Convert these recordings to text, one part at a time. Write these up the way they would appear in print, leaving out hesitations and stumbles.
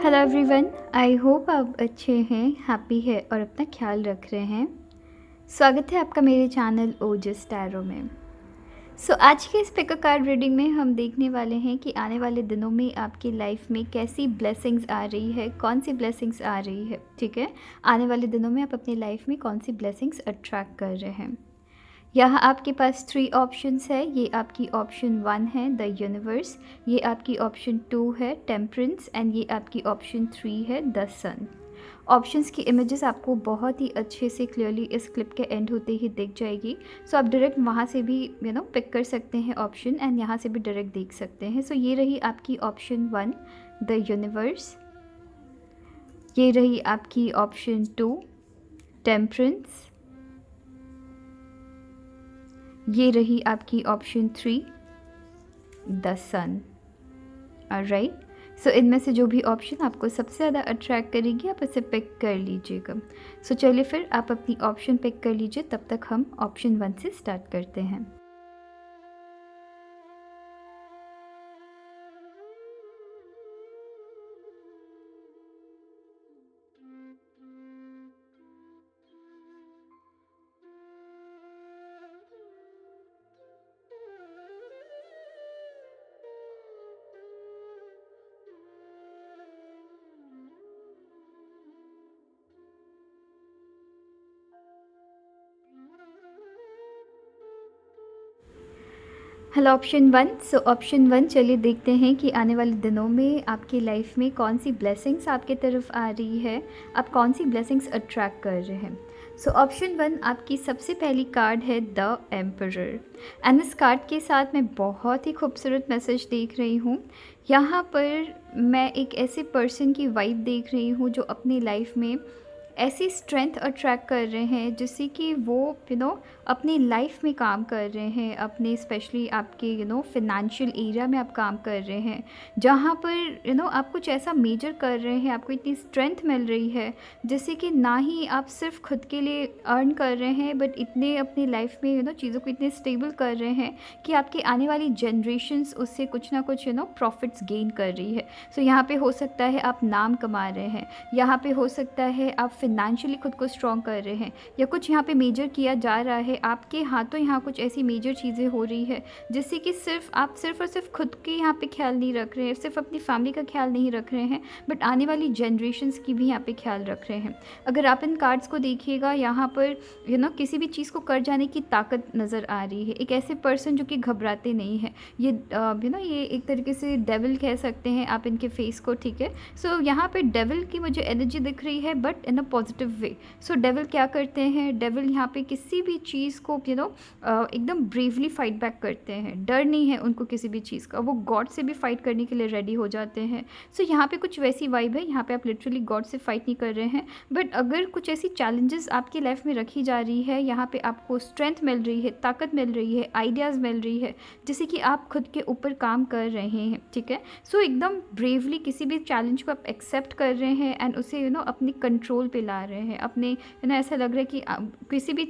Hello everyone, I hope आप अच्छे हैं, हैप्पी है और अपना ख्याल रख रहे हैं। स्वागत है आपका मेरे चैनल ओजस टैरो में। आज के इस पिक अ कार्ड रीडिंग में हम देखने वाले हैं कि आने वाले दिनों में आपकी लाइफ में कैसी ब्लेसिंग्स आ रही है, कौन सी ब्लेसिंग्स आ रही है। ठीक है, आने वाले दिनों में आप अपनी लाइफ में कौन सी ब्लेसिंग्स अट्रैक्ट कर रहे हैं। यहाँ आपके पास 3 ऑप्शंस है। ये आपकी ऑप्शन 1 है द यूनिवर्स, ये आपकी ऑप्शन 2 है टेम्परेंस एंड ये आपकी ऑप्शन 3 है द सन। ऑप्शंस की इमेजेस आपको बहुत ही अच्छे से क्लियरली इस क्लिप के एंड होते ही दिख जाएगी। आप डायरेक्ट वहाँ से भी पिक कर सकते हैं ऑप्शन एंड यहाँ से भी डायरेक्ट देख सकते हैं। ये रही आपकी ऑप्शन 1 द यूनिवर्स, ये रही आपकी ऑप्शन 2 टेम्परेंस, ये रही आपकी ऑप्शन 3 द सन। ऑलराइट, इनमें से जो भी ऑप्शन आपको सबसे ज़्यादा अट्रैक्ट करेगी आप इसे पिक कर लीजिएगा। चलिए फिर आप अपनी ऑप्शन पिक कर लीजिए, तब तक हम ऑप्शन 1 से स्टार्ट करते हैं। Hello option 1। ऑप्शन 1, चलिए देखते हैं कि आने वाले दिनों में आपकी लाइफ में कौन सी ब्लेसिंग्स आपके तरफ आ रही है, आप कौन सी ब्लेसिंग्स अट्रैक्ट कर रहे हैं। ऑप्शन 1 आपकी सबसे पहली कार्ड है द एम्परर एंड इस कार्ड के साथ मैं बहुत ही खूबसूरत मैसेज देख रही हूँ। यहाँ पर मैं एक ऐसे पर्सन की वाइब देख रही हूँ जो अपनी लाइफ में ऐसी स्ट्रेंथ अट्रैक्ट कर रहे हैं जिससे कि वो अपनी लाइफ में काम कर रहे हैं, अपने स्पेशली आपके फिनेंशियल एरिया में आप काम कर रहे हैं, जहाँ पर आप कुछ ऐसा मेजर कर रहे हैं, आपको इतनी स्ट्रेंथ मिल रही है जिससे कि ना ही आप सिर्फ खुद के लिए अर्न कर रहे हैं बट इतने अपनी लाइफ में चीज़ों को इतने स्टेबल कर रहे हैं कि आपकी आने वाली जनरेशन्स उससे कुछ ना कुछ प्रॉफिट्स गेन कर रही है। यहाँ पे हो सकता है आप नाम कमा रहे हैं, यहाँ पे हो सकता है आप फाइनेंशियली खुद को स्ट्रॉन्ग कर रहे हैं, या कुछ यहाँ पे मेजर किया जा रहा है, आपके हाथों यहाँ कुछ ऐसी मेजर चीज़ें हो रही है जिससे कि आप सिर्फ और सिर्फ खुद के यहाँ पे ख्याल नहीं रख रहे हैं, सिर्फ अपनी फैमिली का ख्याल नहीं रख रहे हैं बट आने वाली जनरेशन्स की भी यहाँ पे ख्याल रख रहे हैं। अगर आप इन कार्ड्स को देखिएगा, यहाँ पर किसी भी चीज़ को कर जाने की ताकत नज़र आ रही है। एक ऐसे पर्सन जो कि घबराते नहीं है, ये ये एक तरीके से डेविल कह सकते हैं आप इनके फेस को। ठीक है, यहाँ पे डेविल की मुझे एनर्जी दिख रही है but in a positive way. Devil क्या करते हैं, डेविल यहाँ पे किसी भी चीज़ को एकदम ब्रेवली फाइट बैक करते हैं, डर नहीं है उनको किसी भी चीज़ का, वो गॉड से भी फाइट करने के लिए रेडी हो जाते हैं। यहाँ पे कुछ वैसी वाइब है, यहाँ पे आप लिटरली गॉड से फाइट नहीं कर रहे हैं बट अगर कुछ ऐसी चैलेंजेस आपकी लाइफ में रखी जा रही है, यहाँ पे आपको स्ट्रेंथ मिल रही है, ताकत मिल रही है, आइडियाज़ मिल रही है जिससे कि आप खुद के ऊपर काम कर रहे हैं। ठीक है, एकदम ब्रेवली किसी भी चैलेंज को आप एक्सेप्ट कर रहे हैं एंड उसे अपनी कंट्रोल पे ला रहे हैं। अपने ऐसा लग रहा है कि किसी भी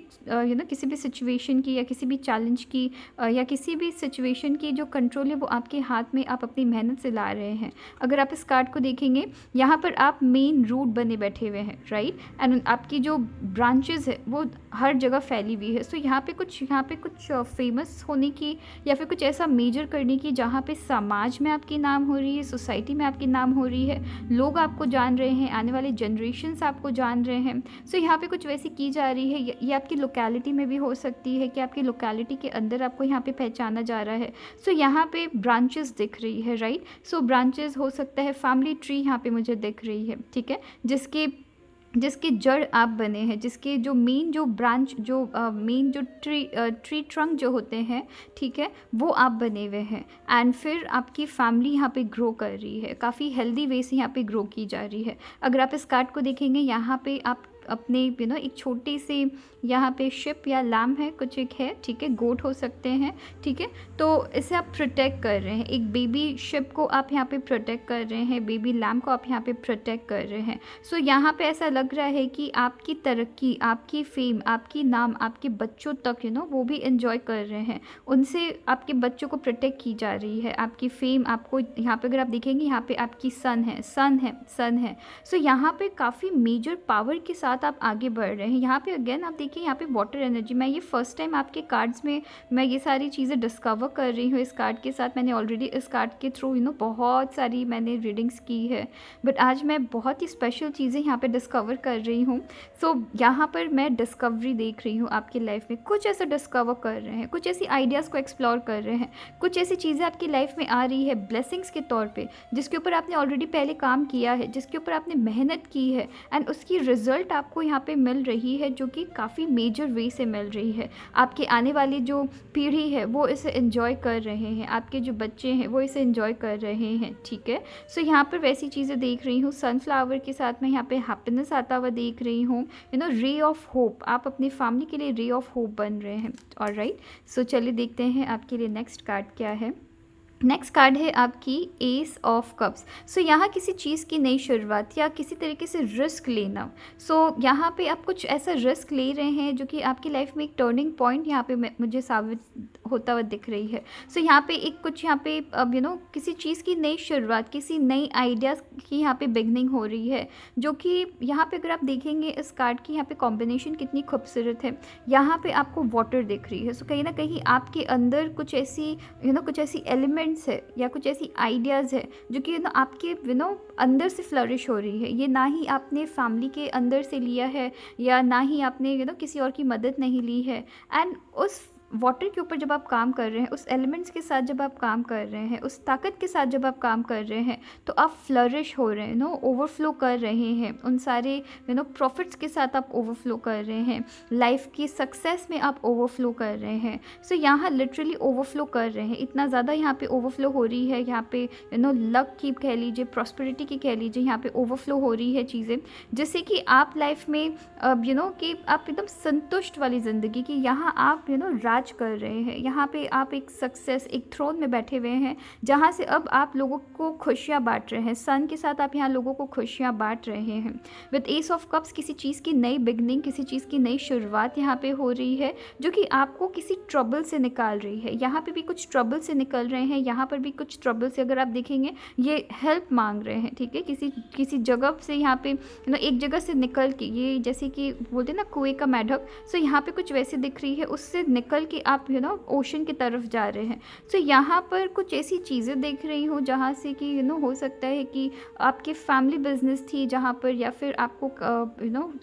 किसी भी सिचुएशन की या किसी भी चैलेंज की या किसी भी सिचुएशन की जो कंट्रोल है वो आपके हाथ में आप अपनी मेहनत से ला रहे हैं। अगर आप इस कार्ड को देखेंगे, यहाँ पर आप मेन रूट बने बैठे हुए हैं, राइट, एंड आपकी जो ब्रांचेस है वो हर जगह फैली हुई है। यहाँ पे कुछ फेमस होने की या फिर कुछ ऐसा मेजर करने की जहाँ पे समाज में आपकी नाम हो रही है, सोसाइटी में आपकी नाम हो रही है, लोग आपको जान रहे हैं, आने वाले जनरेशन्स आपको जान रहे हैं। यहाँ पे कुछ वैसी की जा रही है। ये आपकी लोकेलिटी में भी हो सकती है कि आपकी लोकेलिटी के अंदर आपको यहाँ पे पहचाना जा रहा है। यहाँ पे ब्रांचेस दिख रही है, राइट। ब्रांचेस हो सकता है, फैमिली ट्री यहाँ पे मुझे दिख रही है। ठीक है, जिसके जड़ आप बने हैं, जिसके जो मेन जो ब्रांच जो मेन जो ट्री ट्रंक जो होते हैं, ठीक है, वो आप बने हुए हैं एंड फिर आपकी फैमिली यहाँ पे ग्रो कर रही है, काफ़ी हेल्दी वे से यहाँ पे ग्रो की जा रही है। अगर आप इस कार्ड को देखेंगे, यहाँ पे आप अपने एक छोटी सी यहाँ पे शिप या लैम है, कुछ एक है, ठीक है, गोट हो सकते हैं, ठीक है। तो इसे आप प्रोटेक्ट कर रहे हैं, एक बेबी शिप को आप यहाँ पे प्रोटेक्ट कर रहे हैं, बेबी लैम को आप यहाँ पे प्रोटेक्ट कर रहे हैं। सो यहाँ पे ऐसा लग रहा है कि आपकी तरक्की, आपकी फेम, आपकी नाम आपके बच्चों तक वो भी इन्जॉय कर रहे हैं, उनसे आपके बच्चों को प्रोटेक्ट की जा रही है। आपकी फेम आपको यहाँ पे अगर आप देखेंगे, यहाँ पे आपकी सन है, सन है, सन है। सो यहाँ पे काफ़ी मेजर पावर के साथ आप आगे बढ़ रहे हैं। यहाँ पे अगेन आप देखिए, यहाँ पे वाटर एनर्जी, मैं ये फर्स्ट टाइम आपके कार्ड्स में मैं ये सारी चीज़ें डिस्कवर कर रही हूँ। इस कार्ड के साथ मैंने ऑलरेडी इस कार्ड के थ्रू बहुत सारी मैंने रीडिंग्स की है, बट आज मैं बहुत ही स्पेशल चीज़ें यहाँ पे डिस्कवर कर रही हूँ। सो यहाँ पर मैं डिस्कवरी देख रही हूँ आपकी लाइफ में, कुछ ऐसा डिस्कवर कर रहे हैं, कुछ ऐसी आइडियाज़ को एक्सप्लोर कर रहे हैं, कुछ ऐसी चीज़ें आपकी लाइफ में आ रही है ब्लेसिंग्स के तौर पे, जिसके ऊपर आपने ऑलरेडी पहले काम किया है, जिसके ऊपर आपने मेहनत की है, एंड उसकी रिजल्ट आपको यहाँ पे मिल रही है, जो कि काफ़ी मेजर वे से मिल रही है। आपके आने वाली जो पीढ़ी है वो इसे एंजॉय कर रहे हैं, आपके जो बच्चे हैं वो इसे एंजॉय कर रहे हैं, ठीक है। सो यहाँ पर वैसी चीज़ें देख रही हूँ। सनफ्लावर के साथ मैं यहाँ पे हैप्पीनेस आता हुआ देख रही हूँ, रे ऑफ होप, आप अपनी फैमिली के लिए रे ऑफ होप बन रहे हैं। ऑलराइट, सो चलिए देखते हैं आपके लिए नेक्स्ट कार्ड क्या है। नेक्स्ट कार्ड है आपकी एस ऑफ कप्स। सो यहाँ किसी चीज़ की नई शुरुआत या किसी तरीके से रिस्क लेना। सो यहाँ पे आप कुछ ऐसा रिस्क ले रहे हैं जो कि आपकी लाइफ में एक टर्निंग पॉइंट यहाँ पे मुझे साबित होता हुआ दिख रही है। सो यहाँ पे एक कुछ यहाँ पे अब किसी चीज़ की नई शुरुआत, किसी नई आइडियाज़ की यहाँ पे बिगनिंग हो रही है, जो कि यहाँ पे अगर आप देखेंगे इस कार्ड की यहाँ पे कॉम्बिनेशन कितनी खूबसूरत है। यहाँ पे आपको वाटर दिख रही है। सो कहीं ना कहीं आपके अंदर कुछ ऐसी कुछ ऐसी एलिमेंट है या कुछ ऐसी आइडियाज़ है जो कि आपके अंदर से फ्लरिश हो रही है। ये ना ही आपने फैमिली के अंदर से लिया है, या ना ही आपने किसी और की मदद नहीं ली है। एंड उस वाटर के ऊपर जब आप काम कर रहे हैं, उस एलिमेंट्स के साथ जब आप काम कर रहे हैं, उस ताकत के साथ जब आप काम कर रहे हैं, तो आप फ्लरिश हो रहे हैं, ओवरफ्लो कर रहे हैं, उन सारे प्रॉफिट्स के साथ आप ओवरफ्लो कर रहे हैं, लाइफ की सक्सेस में आप ओवरफ्लो कर रहे हैं। सो यहाँ लिटरली ओवरफ्लो कर रहे हैं, इतना ज़्यादा यहाँ पे ओवरफ्लो हो रही है। यहाँ पे लक की कह लीजिए, प्रॉस्पेरिटी की कह लीजिए, यहाँ पे ओवरफ्लो हो रही है चीज़ें, जिससे कि आप लाइफ में कि आप एकदम संतुष्ट वाली ज़िंदगी की यहाँ आप राज कर रहे हैं। यहाँ पे आप एक सक्सेस, एक थ्रोन में बैठे हुए हैं, जहाँ से अब आप लोगों को खुशियाँ बांट रहे हैं। सन के साथ आप यहाँ लोगों को खुशियाँ बांट रहे हैं। विद एस ऑफ कप्स किसी चीज़ की नई बिगनिंग, किसी चीज़ की नई शुरुआत यहाँ पे हो रही है, जो कि आपको किसी ट्रबल से निकाल रही है। यहाँ पे भी कुछ ट्रबल से निकल रहे हैं, यहाँ पर भी कुछ ट्रबल से अगर आप देखेंगे ये हेल्प मांग रहे हैं, ठीक है। किसी जगह से यहाँ पे एक जगह से निकल के, ये जैसे कि बोलते हैं ना कुएं का मेढक, सो यहाँ पे कुछ वैसे दिख रही है, उससे निकल के आप ओशन की तरफ जा रहे हैं। सो यहाँ पर कुछ ऐसी चीज़ें देख रही हूँ जहाँ से कि हो सकता है कि आपकी फैमिली बिजनेस थी जहाँ पर, या फिर आपको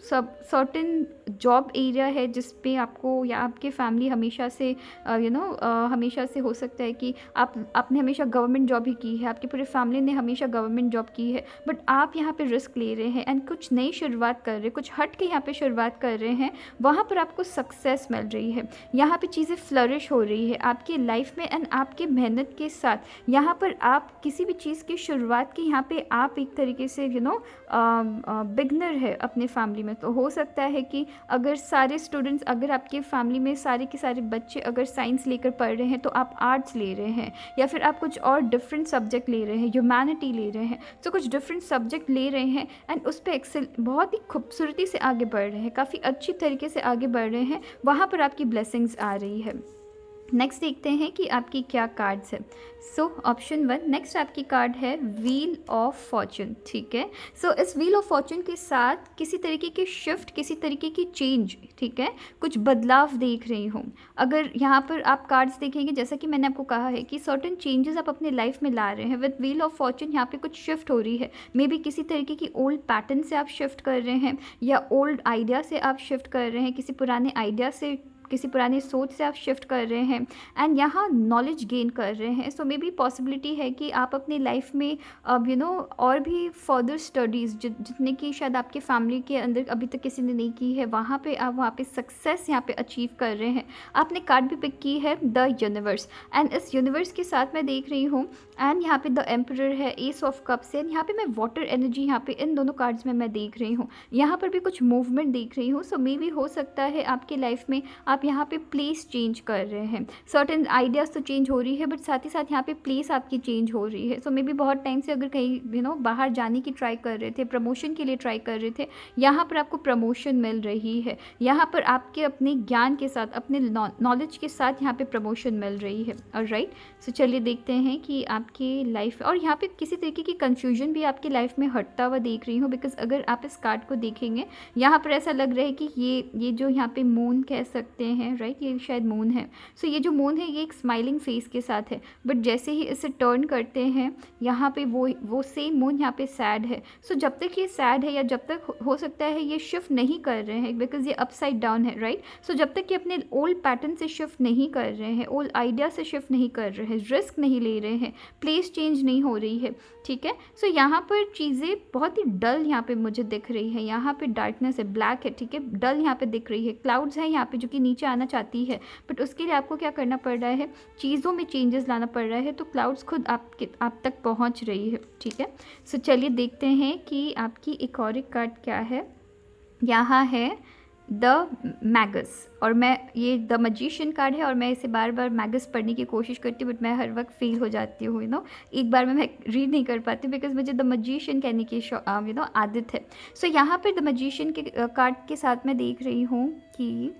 सब सर्टेन जॉब एरिया है जिस पे आपको या आपके फैमिली हमेशा से हमेशा से हो सकता है कि आपने हमेशा गवर्नमेंट जॉब ही की है, आपकी पूरी फैमिली ने हमेशा गवर्नमेंट जॉब की है, बट आप यहाँ पे रिस्क ले रहे हैं एंड कुछ नई शुरुआत कर रहे हैं, कुछ हट के यहाँ पे शुरुआत कर रहे हैं, वहाँ पर आपको सक्सेस मिल रही है। यहाँ पे चीज़ें फ्लरिश हो रही है आपकी लाइफ में, एंड आपके मेहनत के साथ यहाँ पर आप किसी भी चीज़ की शुरुआत की, यहाँ पे आप एक तरीके से बिगनर है अपने फैमिली में। तो हो सकता है कि अगर सारे स्टूडेंट्स, अगर आपके फैमिली में सारे के सारे बच्चे अगर साइंस लेकर पढ़ रहे हैं तो आप आर्ट्स ले रहे हैं, या फिर आप कुछ और डिफरेंट सब्जेक्ट ले रहे हैं, ह्यूमैनिटी ले रहे हैं, तो कुछ डिफरेंट सब्जेक्ट ले रहे हैं एंड उस पर एक्सेल बहुत ही खूबसूरती से आगे बढ़ रहे हैं, काफ़ी अच्छी तरीके से आगे बढ़ रहे हैं, वहाँ पर आपकी ब्लेसिंग्स आ रही है। नेक्स्ट देखते हैं कि आपकी क्या कार्ड्स है। सो ऑप्शन 1, नेक्स्ट आपकी कार्ड है व्हील ऑफ फॉर्चून, ठीक है। सो इस व्हील ऑफ फॉर्चून के साथ किसी तरीके की शिफ्ट, किसी तरीके की चेंज, ठीक है, कुछ बदलाव देख रही हूँ। अगर यहाँ पर आप कार्ड्स देखेंगे, जैसा कि मैंने आपको कहा है कि सर्टेन चेंजेस आप अपने लाइफ में ला रहे हैं। विद व्हील ऑफ फॉर्चून यहाँ पे कुछ शिफ्ट हो रही है, मे बी किसी तरीके की ओल्ड पैटर्न से आप शिफ्ट कर रहे हैं, या ओल्ड आइडिया से आप शिफ्ट कर रहे हैं, किसी पुराने आइडिया से किसी पुरानी सोच से आप शिफ्ट कर रहे हैं एंड यहाँ नॉलेज गेन कर रहे हैं। सो मे बी पॉसिबिलिटी है कि आप अपनी लाइफ में अब और भी फर्दर स्टडीज़ जितने की शायद आपके फैमिली के अंदर अभी तक किसी ने नहीं की है, वहाँ पे आप वहाँ पे सक्सेस यहाँ पे अचीव कर रहे हैं। आपने कार्ड भी पिक की है द यूनिवर्स, एंड इस यूनिवर्स के साथ मैं देख रही हूँ एंड यहाँ पे द एम्परर है, एस ऑफ कप्स है, यहाँ पे मैं वाटर एनर्जी यहाँ पे इन दोनों कार्ड्स में मैं देख रही हूँ। यहाँ पर भी कुछ मूवमेंट देख रही हूँ। सो मे बी हो सकता है आपके लाइफ में आप यहाँ पे प्लेस चेंज कर रहे हैं। सर्टेन आइडियाज़ तो चेंज हो रही है बट साथ ही साथ यहाँ पे प्लेस आपकी चेंज हो रही है। सो मे बी बहुत टाइम से अगर कहीं बाहर जाने की ट्राई कर रहे थे, प्रमोशन के लिए ट्राई कर रहे थे, यहाँ पर आपको प्रमोशन मिल रही है। यहाँ पर आपके अपने ज्ञान के साथ, अपने नॉलेज के साथ यहाँ पे प्रमोशन मिल रही है। ऑलराइट, सो चलिए देखते हैं कि आपकी लाइफ, और यहाँ पे किसी तरीके की कन्फ्यूजन भी आपकी लाइफ में हटता हुआ देख रही हूँ। बिकॉज अगर आप इस कार्ड को देखेंगे यहाँ पर ऐसा लग रहा है कि ये जो यहाँ पे मून कह सकते हैं, राइट, ये शायद मून है। सो ये जो मून है ये एक स्माइलिंग फेस के साथ है, बट जैसे ही इसे टर्न करते हैं यहाँ पे वो सेम मून यहाँ पे सैड है। सो जब तक ये सैड है या जब तक हो सकता है ये शिफ्ट नहीं कर रहे हैं बिकॉज ये अपसाइड डाउन है, राइट। सो जब तक ये अपने ओल्ड पैटर्न से शिफ्ट नहीं कर रहे हैं, ओल्ड आइडिया से शिफ्ट नहीं कर रहे हैं, रिस्क नहीं ले रहे हैं, प्लेस चेंज नहीं हो रही है, ठीक है। सो यहाँ पर चीज़ें बहुत ही डल यहाँ पे मुझे दिख रही है। यहाँ पे डार्कनेस है, ब्लैक है, ठीक है, डल यहाँ पे दिख रही है। क्लाउड्स है यहाँ पे जो कि नीचे आना चाहती है, बट उसके लिए आपको क्या करना पड़ रहा है, चीज़ों में चेंजेस लाना पड़ रहा है। तो क्लाउड्स खुद आप तक पहुँच रही है, ठीक है। सो चलिए देखते हैं कि आपकी एक और एक कार्ड क्या है। यहाँ है द मैगस, और मैं ये द मजिशियन कार्ड है और मैं इसे बार बार मैगस पढ़ने की कोशिश करती हूँ बट मैं हर वक्त फेल हो जाती हूँ, एक बार में मैं रीड नहीं कर पाती बिकॉज मुझे द मजिशियन कहने की आदत है। सो यहाँ पर द मजिशियन के कार्ड के साथ मैं देख रही हूँ कि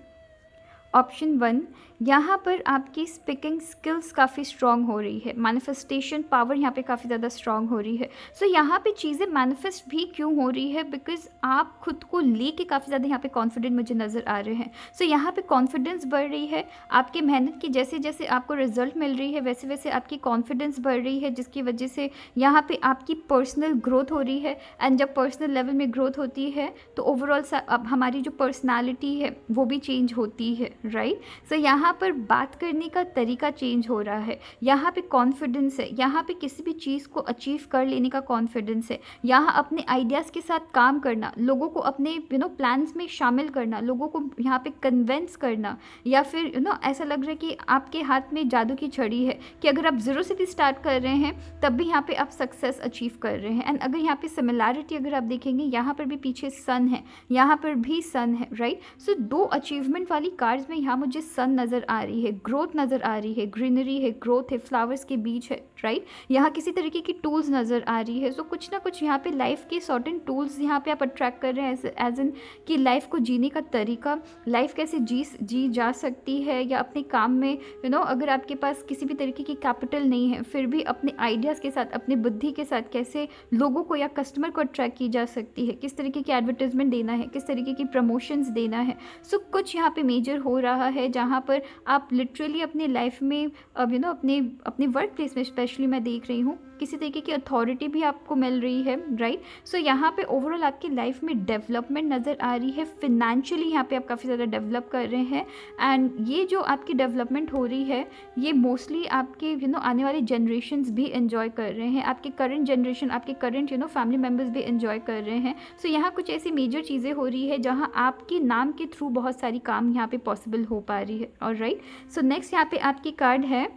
ऑप्शन 1, यहाँ पर आपकी स्पीकिंग स्किल्स काफ़ी स्ट्रॉन्ग हो रही है, मैनिफेस्टेशन पावर यहाँ पे काफ़ी ज़्यादा स्ट्रॉन्ग हो रही है। सो यहाँ पे चीज़ें मैनिफेस्ट भी क्यों हो रही है, बिकॉज आप खुद को लेके काफ़ी ज़्यादा यहाँ पे कॉन्फिडेंट मुझे नज़र आ रहे हैं। सो यहाँ पे कॉन्फिडेंस बढ़ रही है, आपकी मेहनत की जैसे जैसे आपको रिजल्ट मिल रही है वैसे वैसे आपकी कॉन्फिडेंस बढ़ रही है, जिसकी वजह से यहाँ पे आपकी पर्सनल ग्रोथ हो रही है। एंड जब पर्सनल लेवल में ग्रोथ होती है तो ओवरऑल अब हमारी जो पर्सनैलिटी है वो भी चेंज होती है, राइट। सो यहाँ पर बात करने का तरीका चेंज हो रहा है, यहाँ पे कॉन्फिडेंस है, यहाँ पे किसी भी चीज़ को अचीव कर लेने का कॉन्फिडेंस है, यहाँ अपने आइडियाज़ के साथ काम करना, लोगों को अपने प्लान्स में शामिल करना, लोगों को यहाँ पे कन्वेंस करना, या फिर ऐसा लग रहा है कि आपके हाथ में जादू की छड़ी है कि अगर आप ज़ीरो से भी स्टार्ट कर रहे हैं तब भी यहाँ पे आप सक्सेस अचीव कर रहे हैं। एंड अगर यहाँ पे सिमिलैरिटी अगर आप देखेंगे, यहाँ पर भी पीछे सन है, यहाँ पर भी सन है, राइट। सो 2 अचीवमेंट वाली कार्ड्स में यहाँ मुझे सन नज़र आ रही है, ग्रोथ नज़र आ रही है, ग्रीनरी है, ग्रोथ है, फ्लावर्स के बीच है, राइट। यहाँ किसी तरीके की टूल्स नज़र आ रही है। सो कुछ ना कुछ यहाँ पे लाइफ के सर्टेन टूल्स यहाँ पे आप अट्रैक्ट कर रहे हैं, एज इन कि लाइफ को जीने का तरीका, लाइफ कैसे जी जा सकती है, या अपने काम में अगर आपके पास किसी भी तरीके की कैपिटल नहीं है फिर भी अपने आइडियाज़ के साथ, अपने बुद्धि के साथ कैसे लोगों को या कस्टमर को अट्रैक्ट की जा सकती है, किस तरीके की एडवर्टाइजमेंट देना है, किस तरीके की प्रमोशंस देना है। सो कुछ यहाँ पे मेजर हो रहा है जहाँ पर आप लिटरली अपने लाइफ में अब अपने वर्क प्लेस में स्पेशली मैं देख रही हूँ किसी तरीके की अथॉरिटी भी आपको मिल रही है, राइट। सो यहाँ पे ओवरऑल आपकी लाइफ में डेवलपमेंट नज़र आ रही है, फिनेंशियली यहाँ पे आप काफ़ी ज़्यादा डेवलप कर रहे हैं। एंड ये जो आपकी डेवलपमेंट हो रही है ये मोस्टली आपके आने वाले जनरेशन्स भी एंजॉय कर रहे हैं, आपके करंट जनरेशन, आपके करंट फैमिली मेम्बर्स भी एंजॉय कर रहे हैं। सो यहाँ कुछ ऐसी मेजर चीज़ें हो रही है जहाँ आपके नाम के थ्रू बहुत सारी काम यहाँ पे पॉसिबल हो पा रही है, ऑलराइट। सो नेक्स्ट यहाँ पे आपकी कार्ड है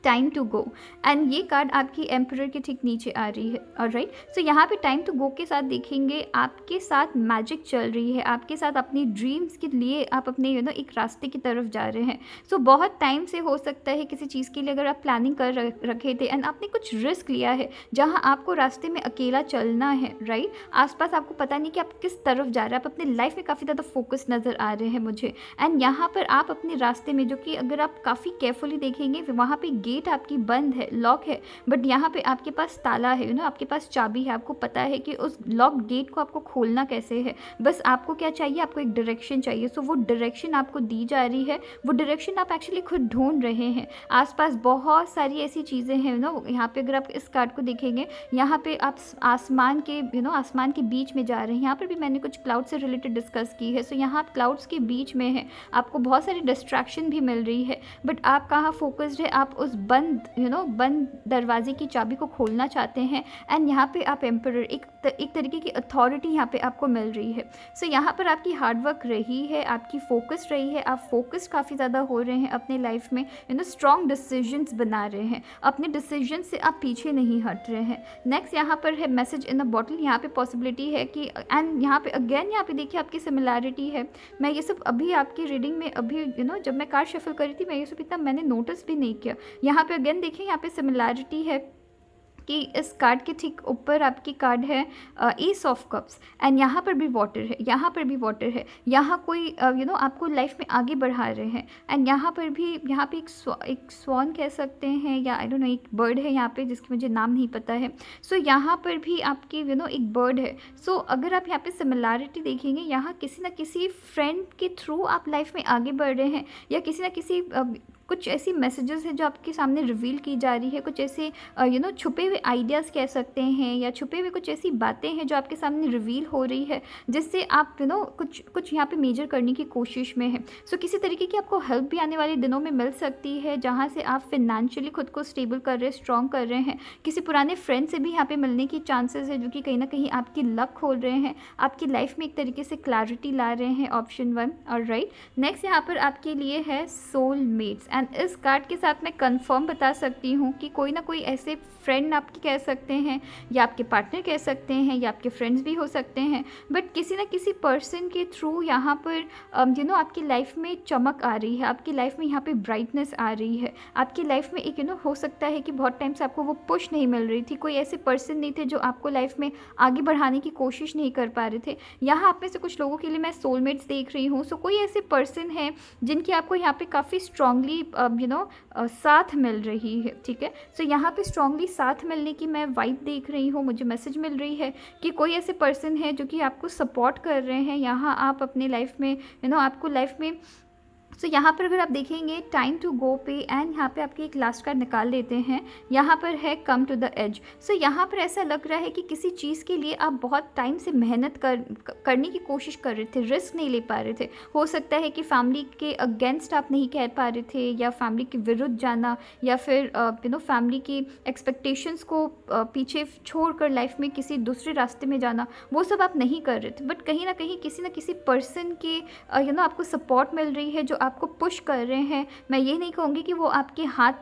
टाइम टू गो, एंड ये कार्ड आपकी एम्परर के ठीक नीचे आ रही है, ऑलराइट। सो यहाँ पे टाइम टू गो के साथ देखेंगे आपके साथ मैजिक चल रही है, आपके साथ अपनी ड्रीम्स के लिए आप अपने एक रास्ते की तरफ जा रहे हैं। सो बहुत टाइम से हो सकता है किसी चीज़ के लिए अगर आप प्लानिंग कर रखे थे एंड आपने कुछ रिस्क लिया है जहाँ आपको रास्ते में अकेला चलना है, राइट। आसपास आपको पता नहीं कि आप किस तरफ जा रहे हैं, आप अपनी लाइफ में काफ़ी ज़्यादा फोकस नज़र आ रहे हैं मुझे। एंड यहाँ पर आप अपने रास्ते में, जो कि अगर आप काफ़ी केयरफुली देखेंगे वहाँ पर गेट आपकी बंद है, लॉक है, बट यहाँ पे आपके पास ताला है, आपके पास चाबी है, आपको पता है कि उस लॉक गेट को आपको खोलना कैसे है। बस आपको क्या चाहिए, आपको एक डायरेक्शन चाहिए। सो वो डायरेक्शन आपको दी जा रही है, वो डायरेक्शन आप एक्चुअली खुद ढूंढ रहे हैं। आसपास बहुत सारी ऐसी चीज़ें हैं यहाँ पे अगर आप इस कार्ड को देखेंगे, यहाँ पे आप आसमान के आसमान के बीच में जा रहे हैं। यहाँ पर भी मैंने कुछ क्लाउड से रिलेटेड डिस्कस की है। सो यहाँ आप क्लाउड्स के बीच में है, आपको बहुत सारी डिस्ट्रैक्शन भी मिल रही है, बट आप कहाँ फोकस्ड है, आप उस बंद बंद दरवाजे की चाबी को खोलना चाहते हैं। एंड यहाँ पे आप एम्परर, एक तरीके की अथॉरिटी यहाँ पे आपको मिल रही है। सो यहाँ पर आपकी हार्डवर्क रही है, आपकी फोकस रही है, आप फोकस काफ़ी ज़्यादा हो रहे हैं अपने लाइफ में, स्ट्रॉन्ग डिसीजंस बना रहे हैं, अपने डिसीजन से आप पीछे नहीं हट रहे हैं। नेक्स्ट यहाँ पर है मैसेज इन अ बॉटल। यहाँ पे पॉसिबिलिटी है कि, एंड यहाँ पे अगेन यहाँ पे देखिए आपकी सिमिलैरिटी है। मैं ये सब अभी आपकी रीडिंग में अभी जब मैं कार्ड शफल करी थी, मैं ये सब इतना मैंने नोटिस भी नहीं किया। यहाँ पे अगेन देखिए यहाँ पे सिमिलैरिटी है कि इस कार्ड के ठीक ऊपर आपकी कार्ड है एस ऑफ कप्स, एंड यहाँ पर भी वाटर है, यहाँ पर भी वाटर है। यहाँ कोई आपको लाइफ में आगे बढ़ा रहे हैं। एंड यहाँ पर भी एक स्वान कह सकते हैं, या आई डोंट नो, एक बर्ड है यहाँ पे जिसकी मुझे नाम नहीं पता है। सो यहाँ पर भी आपकी एक बर्ड है। सो अगर आप यहाँ पे सिमिलैरिटी देखेंगे, यहाँ किसी ना किसी फ्रेंड के थ्रू आप लाइफ में आगे बढ़ रहे हैं, या किसी ना किसी कुछ ऐसी मैसेजेस हैं जो आपके सामने रिवील की जा रही है, कुछ ऐसे छुपे हुए आइडियाज़ कह सकते हैं, या छुपे हुए कुछ ऐसी बातें हैं जो आपके सामने रिवील हो रही है, जिससे आप कुछ यहाँ पे मेजर करने की कोशिश में है। सो किसी तरीके की आपको हेल्प भी आने वाले दिनों में मिल सकती है, जहाँ से आप फिनेंशियली खुद को स्टेबल कर रहे हैं, स्ट्रॉन्ग कर रहे हैं। किसी पुराने फ्रेंड से भी यहाँ पे मिलने की चांसेस है, जो कि कहीं ना कहीं आपकी लक खोल रहे हैं, आपकी लाइफ में एक तरीके से क्लैरिटी ला रहे हैं। ऑप्शन 1। और राइट, नेक्स्ट यहाँ पर आपके लिए है सोलमेट्स। एंड इस कार्ड के साथ मैं कंफर्म बता सकती हूँ कि कोई ना कोई ऐसे फ्रेंड आपकी कह सकते हैं, या आपके पार्टनर कह सकते हैं, या आपके फ्रेंड्स भी हो सकते हैं, बट किसी ना किसी पर्सन के थ्रू यहाँ पर आपकी लाइफ में चमक आ रही है, आपकी लाइफ में यहाँ पे ब्राइटनेस आ रही है। आपकी लाइफ में एक हो सकता है कि बहुत टाइम से आपको वो पुश नहीं मिल रही थी, कोई ऐसे पर्सन नहीं थे जो आपको लाइफ में आगे बढ़ाने की कोशिश नहीं कर पा रहे थे। यहाँ आप में से कुछ लोगों के लिए मैं सोलमेट्स देख रही हूँ। सो कोई ऐसे पर्सन है जिनकी आपको यहाँ पे काफ़ी स्ट्रांगली साथ मिल रही है, ठीक है। सो यहाँ पे स्ट्रांगली साथ मिलने की मैं वाइब देख रही हूँ, मुझे मैसेज मिल रही है कि कोई ऐसे पर्सन है जो कि आपको सपोर्ट कर रहे हैं। यहाँ आप अपने लाइफ में आपको लाइफ में सो यहाँ पर अगर आप देखेंगे टाइम टू गो पे, एंड यहाँ पे आपके एक लास्ट कार्ड निकाल लेते हैं, यहाँ पर है कम टू द एज। सो यहाँ पर ऐसा लग रहा है कि किसी चीज़ के लिए आप बहुत टाइम से मेहनत करने की कोशिश कर रहे थे, रिस्क नहीं ले पा रहे थे। हो सकता है कि फैमिली के अगेंस्ट आप नहीं कह पा रहे थे, या फैमिली के विरुद्ध जाना, या फिर फैमिली की एक्सपेक्टेशंस को पीछे छोड़कर लाइफ में किसी दूसरे रास्ते में जाना, वो सब आप नहीं कर रहे थे। बट कहीं ना कहीं किसी न किसी पर्सन के आपको सपोर्ट मिल रही है, जो आपको पुश कर रहे हैं। मैं ये नहीं कहूँगी कि वो आपके हाथ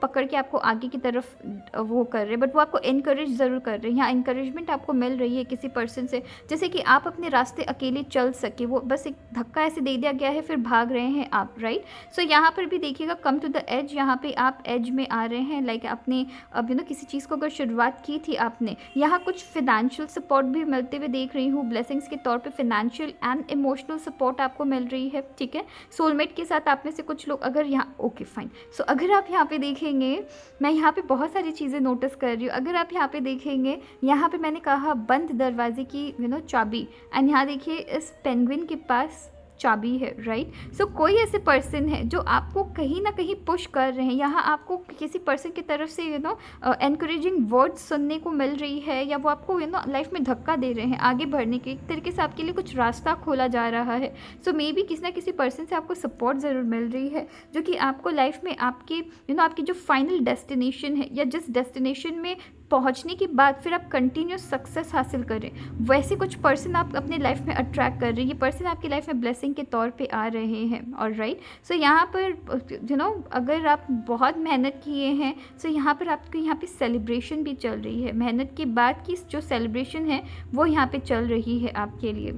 पकड़ के आपको आगे की तरफ वो कर रहे हैं, बट वो आपको इनकरेज ज़रूर कर रहे हैं। यहाँ इनकरेजमेंट आपको मिल रही है किसी पर्सन से, जैसे कि आप अपने रास्ते अकेले चल सके। वो बस एक धक्का ऐसे दे दिया गया है, फिर भाग रहे हैं आप, राइट। सो यहाँ पर भी देखिएगा कम टू द एज, यहाँ पे आप एज में आ रहे हैं। लाइक आपने अब किसी चीज़ को अगर शुरुआत की थी आपने, यहाँ कुछ फिनेंशियल सपोर्ट भी मिलते हुए देख रही हूँ। ब्लेसिंग्स के तौर पर फिनेंशियल एंड इमोशनल सपोर्ट आपको मिल रही है, ठीक है। सोलमेट के साथ आप में से कुछ लोग अगर यहाँ, ओके फाइन। सो अगर आप यहाँ पे देखेंगे, मैं यहाँ पे बहुत सारी चीज़ें नोटिस कर रही हूँ। अगर आप यहाँ पे देखेंगे, यहाँ पे मैंने कहा बंद दरवाजे की चाबी, एंड यहाँ देखिए इस पेंगुइन के पास चाबी है, राइट। सो कोई ऐसे पर्सन है जो आपको कहीं ना कहीं पुश कर रहे हैं। यहाँ आपको किसी पर्सन की तरफ से एनकरेजिंग वर्ड्स सुनने को मिल रही है, या वो आपको लाइफ में धक्का दे रहे हैं आगे बढ़ने के, एक तरीके से आपके लिए कुछ रास्ता खोला जा रहा है। सो मे बी किसी ना किसी पर्सन से आपको सपोर्ट ज़रूर मिल रही है, जो कि आपको लाइफ में आपके आपकी जो फाइनल डेस्टिनेशन है, या जिस डेस्टिनेशन में पहुंचने के बाद फिर आप कंटिन्यूस सक्सेस हासिल करें, वैसे कुछ पर्सन आप अपने लाइफ में अट्रैक्ट कर रहे हैं। ये पर्सन आपकी लाइफ में ब्लेसिंग के तौर पे आ रहे हैं, और राइट। सो यहाँ पर अगर आप बहुत मेहनत किए हैं, सो यहाँ पर आपको यहाँ पे सेलिब्रेशन भी चल रही है। मेहनत के बाद की जो सेलिब्रेशन है वो यहाँ पे चल रही है आपके लिए।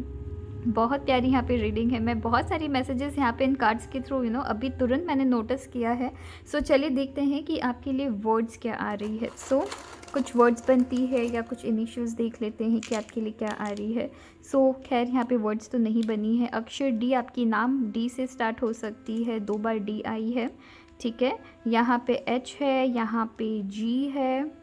बहुत प्यारी यहाँ पे रीडिंग है। मैं बहुत सारी मैसेजेस यहाँ पे इन कार्ड्स के थ्रू अभी तुरंत मैंने नोटिस किया है। सो चलिए देखते हैं कि आपके लिए वर्ड्स क्या आ रही है। सो कुछ वर्ड्स बनती है, या कुछ इनिशियल्स देख लेते हैं कि आपके लिए क्या आ रही है। सो खैर यहाँ पे वर्ड्स तो नहीं बनी है। अक्षर डी, आपकी नाम डी से स्टार्ट हो सकती है, 2 बार डी आई है, ठीक है। यहाँ पे H है, यहाँ पे G है,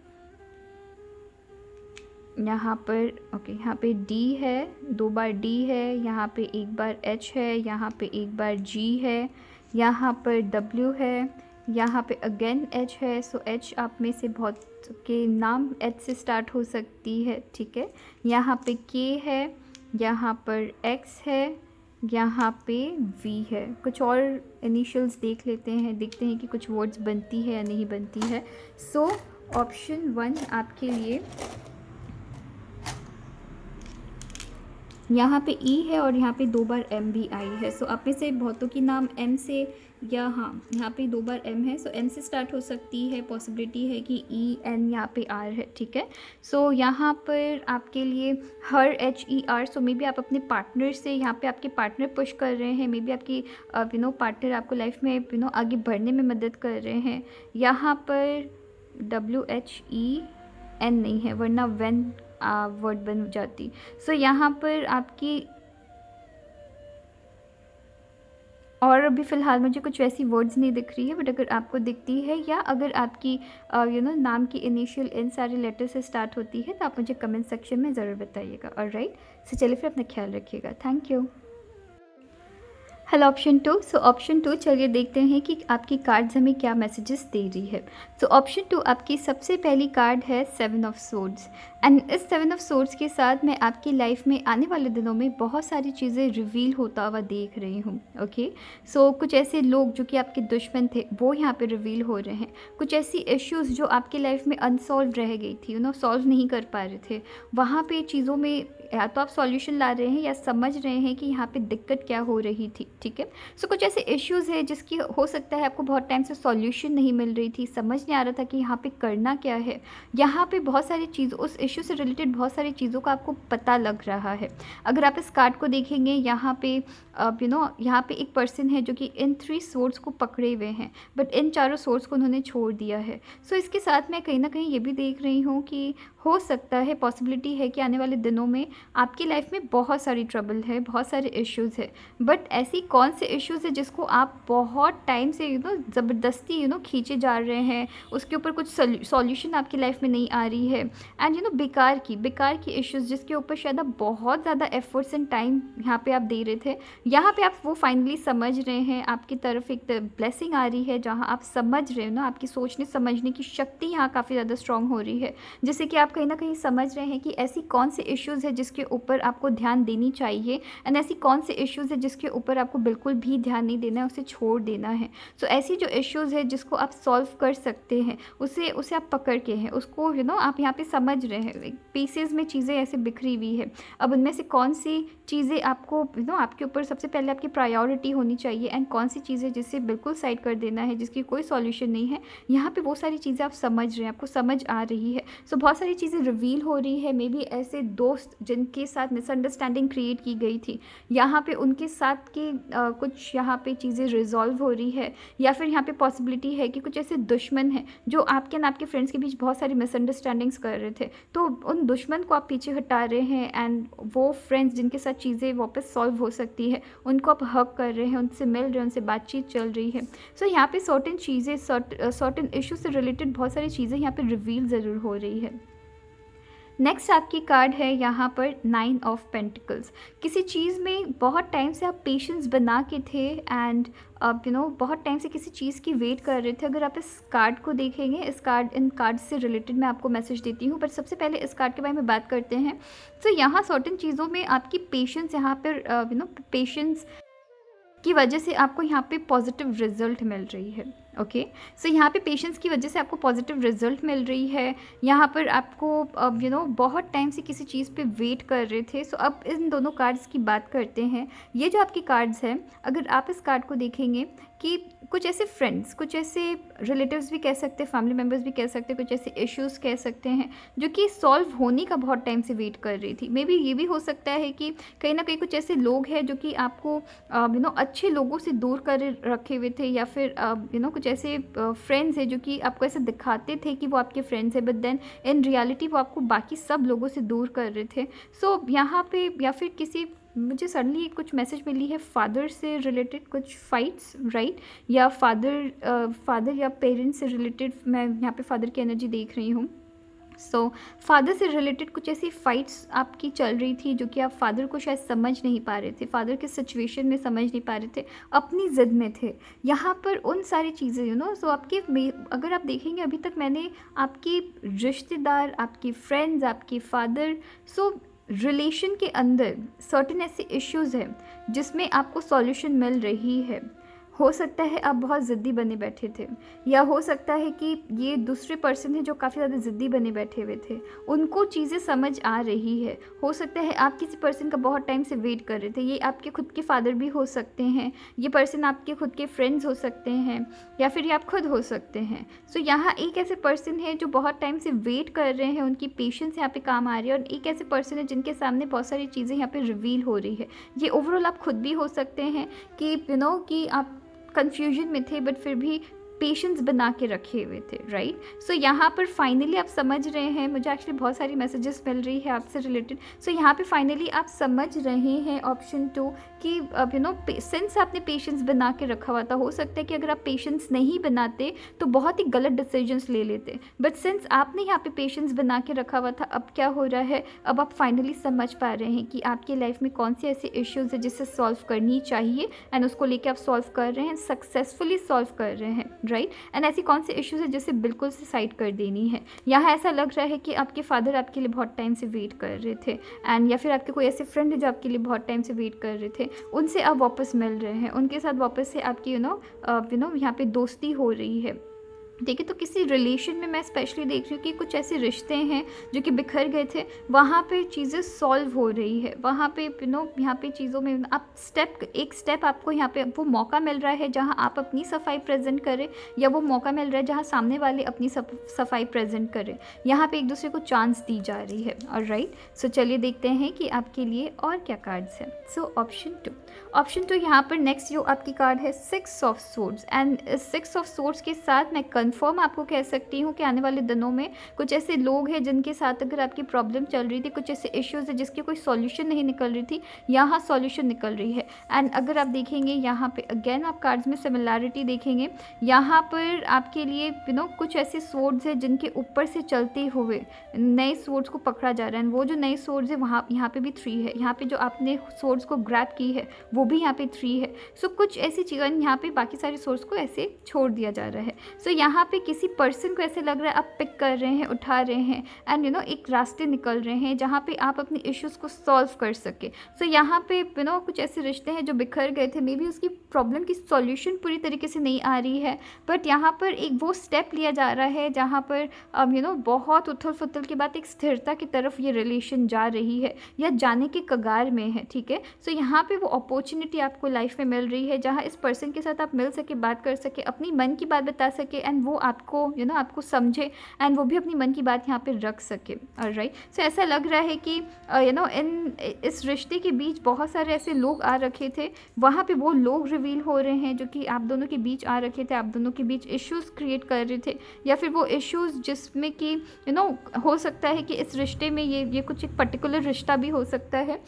यहाँ पर ओके, यहाँ पे D है, 2 बार D है, यहाँ पे एक बार H है, यहाँ पे एक बार G है, यहाँ पर W है, यहाँ पे अगेन H है। सो H आप में से बहुत के नाम H से स्टार्ट हो सकती है, ठीक है। यहाँ पे K है, यहाँ पर X है, यहाँ पे V है। कुछ और इनिशियल्स देख लेते हैं, देखते हैं कि कुछ वर्ड्स बनती है या नहीं बनती है। सो ऑप्शन 1 आपके लिए यहाँ पे E है और यहाँ पे 2 बार M भी आई है। सो आप में से बहुतों की नाम M से या हाँ यहाँ पे 2 बार M है, सो M से स्टार्ट हो सकती है। पॉसिबिलिटी है कि E N यहाँ पे R है, ठीक है। सो यहाँ पर आपके लिए हर HER, सो मे बी आप अपने पार्टनर से, यहाँ पे आपके पार्टनर पुश कर रहे हैं, मे बी आपकी पार्टनर आपको लाइफ में आगे बढ़ने में मदद कर रहे हैं। यहाँ पर WHEN नहीं है, वरना वेन वर्ड बन जाती। सो यहाँ पर आपकी और अभी फ़िलहाल मुझे कुछ वैसी वर्ड्स नहीं दिख रही है, बट अगर आपको दिखती है या अगर आपकी नाम की इनिशियल इन सारे लेटर से स्टार्ट होती है तो आप मुझे कमेंट सेक्शन में ज़रूर बताइएगा। ऑलराइट, सो चलिए फिर अपना ख्याल रखिएगा। Thank you. Hello option 2। So option 2 चलिए देखते हैं कि आपकी कार्ड्स हमें क्या मैसेजेस दे रही है। सो ऑप्शन 2 आपकी सबसे पहली कार्ड है 7 ऑफ सोर्ड्स, एंड इस 7 ऑफ सोर्ड्स के साथ मैं आपकी लाइफ में आने वाले दिनों में बहुत सारी चीज़ें रिवील होता हुआ देख रही हूँ। ओके, सो कुछ ऐसे लोग जो कि आपके दुश्मन थे वो यहाँ पे रिवील हो रहे हैं। कुछ ऐसी इश्यूज़ जो आपकी लाइफ में अनसॉल्व रह गई थी, सॉल्व नहीं कर पा रहे थे, वहाँ पे चीज़ों में या तो आप सॉल्यूशन ला रहे हैं या समझ रहे हैं कि यहाँ पे दिक्कत क्या हो रही थी, ठीक है। सो कुछ ऐसे इश्यूज़ है जिसकी हो सकता है आपको बहुत टाइम से सॉल्यूशन नहीं मिल रही थी, समझ नहीं आ रहा था कि यहाँ पे करना क्या है। यहाँ पे बहुत सारी चीज़, उस इश्यू से रिलेटेड बहुत सारी चीज़ों का आपको पता लग रहा है। अगर आप इस कार्ड को देखेंगे, यहाँ पे यहाँ पे एक पर्सन है जो कि इन 3 सोर्स को पकड़े हुए हैं, बट इन चारों सोर्स को उन्होंने छोड़ दिया है। सो इसके साथ मैं कहीं ना कहीं ये भी देख रही हूँ कि हो सकता है, पॉसिबिलिटी है कि आने वाले दिनों में आपकी लाइफ में बहुत सारी ट्रबल है, बहुत सारे इश्यूज़ है, बट ऐसी कौन से इश्यूज़ है जिसको आप बहुत टाइम से ज़बरदस्ती खींचे जा रहे हैं, उसके ऊपर कुछ सॉल्यूशन आपकी लाइफ में नहीं आ रही है। एंड बेकार की इश्यूज़ जिसके ऊपर शायद आप बहुत ज़्यादा एफर्ट्स एंड टाइम यहाँ पे आप दे रहे थे, यहाँ पे आप वो फाइनली समझ रहे हैं। आपकी तरफ एक ब्लेसिंग आ रही है जहाँ आप समझ रहे हो ना, आपकी सोचने समझने की शक्ति यहाँ काफ़ी ज़्यादा स्ट्रांग हो रही है, जिससे कि आप कहीं ना कहीं समझ रहे हैं कि ऐसी कौन से इश्यूज़ है जिसके ऊपर आपको ध्यान देनी चाहिए, एंड ऐसी कौन से इश्यूज़ है जिसके ऊपर आपको बिल्कुल भी ध्यान नहीं देना है, उसे छोड़ देना है। सो ऐसी जो इश्यूज़ है जिसको आप सॉल्व कर सकते हैं, उसे आप पकड़ के हैं, उसको आप यहाँ पे समझ रहे हैं। पीसेज में चीज़ें ऐसे बिखरी हुई है, अब उनमें से कौन सी चीज़ें आपको आपके ऊपर सबसे पहले आपकी प्रायोरिटी होनी चाहिए, एंड कौन सी चीज़ें जिससे बिल्कुल साइड कर देना है, जिसकी कोई सॉल्यूशन नहीं है, यहाँ पे वो सारी चीज़ें आप समझ रहे हैं, आपको समझ आ रही है। सो बहुत सारी चीज़ें रिवील हो रही है। मे बी ऐसे दोस्त जिनके साथ मिसअंडरस्टैंडिंग क्रिएट की गई थी, यहाँ पे उनके साथ की कुछ यहाँ पे चीज़ें रिजॉल्व हो रही है, या फिर यहाँ पे पॉसिबिलिटी है कि कुछ ऐसे दुश्मन हैं जो आपके और आपके फ्रेंड्स के बीच बहुत सारी मिसअंडरस्टैंडिंग्स कर रहे थे, तो उन दुश्मन को आप पीछे हटा रहे हैं, एंड वो फ्रेंड्स जिनके साथ चीज़ें वापस सॉल्व हो सकती है उनको आप हक कर रहे हैं, उनसे मिल रहे हैं, उनसे बातचीत चल रही है। सो यहाँ पे सर्टेन चीज़ें, सर्टेन इशू से रिलेटेड बहुत सारी चीज़ें यहाँ पे रिवील ज़रूर हो रही है। नेक्स्ट आपकी कार्ड है यहाँ पर 9 ऑफ पेंटिकल्स। किसी चीज़ में बहुत टाइम से आप पेशेंस बना के थे, एंड आप बहुत टाइम से किसी चीज़ की वेट कर रहे थे। अगर आप इस कार्ड को देखेंगे, इन कार्ड से रिलेटेड मैं आपको मैसेज देती हूँ, बट सबसे पहले इस कार्ड के बारे में बात करते हैं। सो यहाँ सर्टेन चीज़ों में आपकी पेशेंस, यहाँ पर पेशेंस की वजह से आपको यहाँ पे पॉजिटिव रिजल्ट मिल रही है। ओके, सो यहाँ पे पेशेंस की वजह से आपको पॉजिटिव रिजल्ट मिल रही है। यहाँ पर आपको बहुत टाइम से किसी चीज़ पे वेट कर रहे थे। सो अब इन दोनों कार्ड्स की बात करते हैं। ये जो आपकी कार्ड्स हैं, अगर आप इस कार्ड को देखेंगे कि कुछ ऐसे फ्रेंड्स, कुछ ऐसे रिलेटिव्स भी कह सकते हैं, फैमिली मेम्बर्स भी कह सकते हैं, कुछ ऐसे इश्यूज़ कह सकते हैं जो कि सॉल्व होने का बहुत टाइम से वेट कर रही थी। मे बी ये भी हो सकता है कि कहीं ना कहीं कुछ ऐसे लोग हैं जो कि आपको अच्छे लोगों से दूर कर रखे हुए थे, या फिर कुछ कुछ ऐसे फ्रेंड्स हैं जो कि आपको ऐसे दिखाते थे कि वो आपके फ्रेंड्स हैं, बट देन इन रियलिटी वो आपको बाकी सब लोगों से दूर कर रहे थे। सो यहाँ पे या फिर किसी मुझे सडनली कुछ मैसेज मिली है फादर से रिलेटेड कुछ फाइट्स, राइट, या फादर या पेरेंट्स से रिलेटेड, मैं यहाँ पे फादर की एनर्जी देख रही हूँ। सो फादर से रिलेटेड कुछ ऐसी फाइट्स आपकी चल रही थी जो कि आप फादर को शायद समझ नहीं पा रहे थे, फादर के सिचुएशन में समझ नहीं पा रहे थे, अपनी ज़िद में थे। यहाँ पर उन सारी चीज़ें सो आपके अगर आप देखेंगे अभी तक मैंने आपके रिश्तेदार, आपके फ्रेंड्स, आपके फादर, सो रिलेशन के अंदर सर्टेन ऐसे इश्यूज़ हैं जिसमें आपको सॉल्यूशन मिल रही है। हो सकता है आप बहुत ज़िद्दी बने बैठे थे, या हो सकता है कि ये दूसरे पर्सन है जो काफ़ी ज़्यादा ज़िद्दी बने बैठे हुए थे, उनको चीज़ें समझ आ रही है। हो सकता है आप किसी पर्सन का बहुत टाइम से वेट कर रहे थे, ये आपके खुद के फादर भी हो सकते हैं, ये पर्सन आपके खुद के फ्रेंड्स हो सकते हैं, या फिर ये आप खुद हो सकते हैं। सो यहाँ एक ऐसे पर्सन है जो बहुत टाइम से वेट कर रहे हैं, उनकी पेशेंस यहाँ पे काम आ रही है, और एक ऐसे पर्सन है जिनके सामने बहुत सारी चीज़ें यहाँ पे रिवील हो रही है। ये ओवरऑल आप खुद भी हो सकते हैं कि कि आप कन्फ्यूजन में थे बट फिर भी पेशेंस बना के रखे हुए थे, राइट। सो यहाँ पर फाइनली आप समझ रहे हैं, मुझे एक्चुअली बहुत सारी मैसेजेस मिल रही है आपसे रिलेटेड। सो यहाँ पे फाइनली आप समझ रहे हैं ऑप्शन 2 कि सिंस आपने पेशेंस बना के रखा हुआ था, हो सकता है कि अगर आप पेशेंस नहीं बनाते तो बहुत ही गलत डिसीजंस ले लेते, बट सिंस आपने यहाँ पे पेशेंस बना के रखा हुआ था, अब क्या हो रहा है, अब आप फाइनली समझ पा रहे हैं कि आपकी लाइफ में कौन से ऐसे इश्यूज़ है जिससे सॉल्व करनी चाहिए, एंड उसको लेके आप सॉल्व कर रहे हैं, सक्सेसफुली सॉल्व कर रहे हैं, राइट। एंड ऐसी कौन से इश्यूज़ है जिसे बिल्कुल से साइड कर देनी है। यहाँ ऐसा लग रहा है कि आपके फादर आपके लिए बहुत टाइम से वेट कर रहे थे, एंड या फिर आपके कोई ऐसे फ्रेंड है जो आपके लिए बहुत टाइम से वेट कर रहे थे, उनसे आप वापस मिल रहे हैं, उनके साथ वापस से आपकी यहाँ पे दोस्ती हो रही है। देखिए, तो किसी रिलेशन में मैं स्पेशली देख रही हूँ कि कुछ ऐसे रिश्ते हैं जो कि बिखर गए थे, वहाँ पे चीज़ें सॉल्व हो रही है, वहाँ पे यहाँ पे चीज़ों में आप एक स्टेप आपको यहाँ पे वो मौका मिल रहा है जहाँ आप अपनी सफाई प्रेजेंट करें, या वो मौका मिल रहा है जहाँ सामने वाले अपनी सफाई प्रेजेंट करें। यहाँ पे एक दूसरे को चांस दी जा रही है, और राइट। सो चलिए देखते हैं कि आपके लिए और क्या कार्ड्स हैं। सो ऑप्शन 2 यहाँ पर नेक्स्ट जो आपकी कार्ड है 6 of swords, and 6 of swords के साथ मैं कंफर्म आपको कह सकती हूँ कि आने वाले दिनों में कुछ ऐसे लोग हैं जिनके साथ अगर आपकी प्रॉब्लम चल रही थी, कुछ ऐसे इश्यूज़ है जिसकी कोई सॉल्यूशन नहीं निकल रही थी, यहाँ सॉल्यूशन निकल रही है। एंड अगर आप देखेंगे यहाँ पे अगेन आप कार्ड्स में सिमिलैरिटी देखेंगे, यहाँ पर आपके लिए कुछ ऐसे सोर्ड्स है जिनके ऊपर से चलते हुए नए सोर्ड्स को पकड़ा जा रहा है, एंड वो जो नए सोर्ड्स है वहाँ यहाँ पे भी 3 है, यहाँ पे जो आपने सोर्ड्स को ग्रैब की है वो भी यहाँ पे 3 है। सो कुछ ऐसी चीज़ें यहाँ पे बाकी सारे सोर्स को ऐसे छोड़ दिया जा रहा है। सो यहाँ पे किसी पर्सन को ऐसे लग रहा है आप पिक कर रहे हैं, उठा रहे हैं, एंड एक रास्ते निकल रहे हैं जहाँ पे आप अपने इश्यूज़ को सॉल्व कर सके। सो यहाँ पे कुछ ऐसे रिश्ते हैं जो बिखर गए थे, मे बी उसकी प्रॉब्लम की सॉल्यूशन पूरी तरीके से नहीं आ रही है, बट यहाँ पर एक वो स्टेप लिया जा रहा है जहाँ पर बहुत उथल फुथल के बाद एक स्थिरता की तरफ ये रिलेशन जा रही है या जाने के कगार में है, ठीक है। सो यहाँ पे वो अपॉर्चुनिटी आपको लाइफ में मिल रही है जहाँ इस पर्सन के साथ आप मिल सके, बात कर सके, अपनी मन की बात बता सके, एंड वो आपको आपको समझे, एंड वो भी अपनी मन की बात यहाँ पे रख सके, ऑलराइट। सो ऐसा लग रहा है कि इस रिश्ते के बीच बहुत सारे ऐसे लोग आ रखे थे, वहाँ पे वो लोग रिवील हो रहे हैं जो कि आप दोनों के बीच आ रखे थे, आप दोनों के बीच इश्यूज़ क्रिएट कर रहे थे, या फिर वो इश्यूज़ जिसमें कि हो सकता है कि इस रिश्ते में ये कुछ एक पर्टिकुलर रिश्ता भी हो सकता है,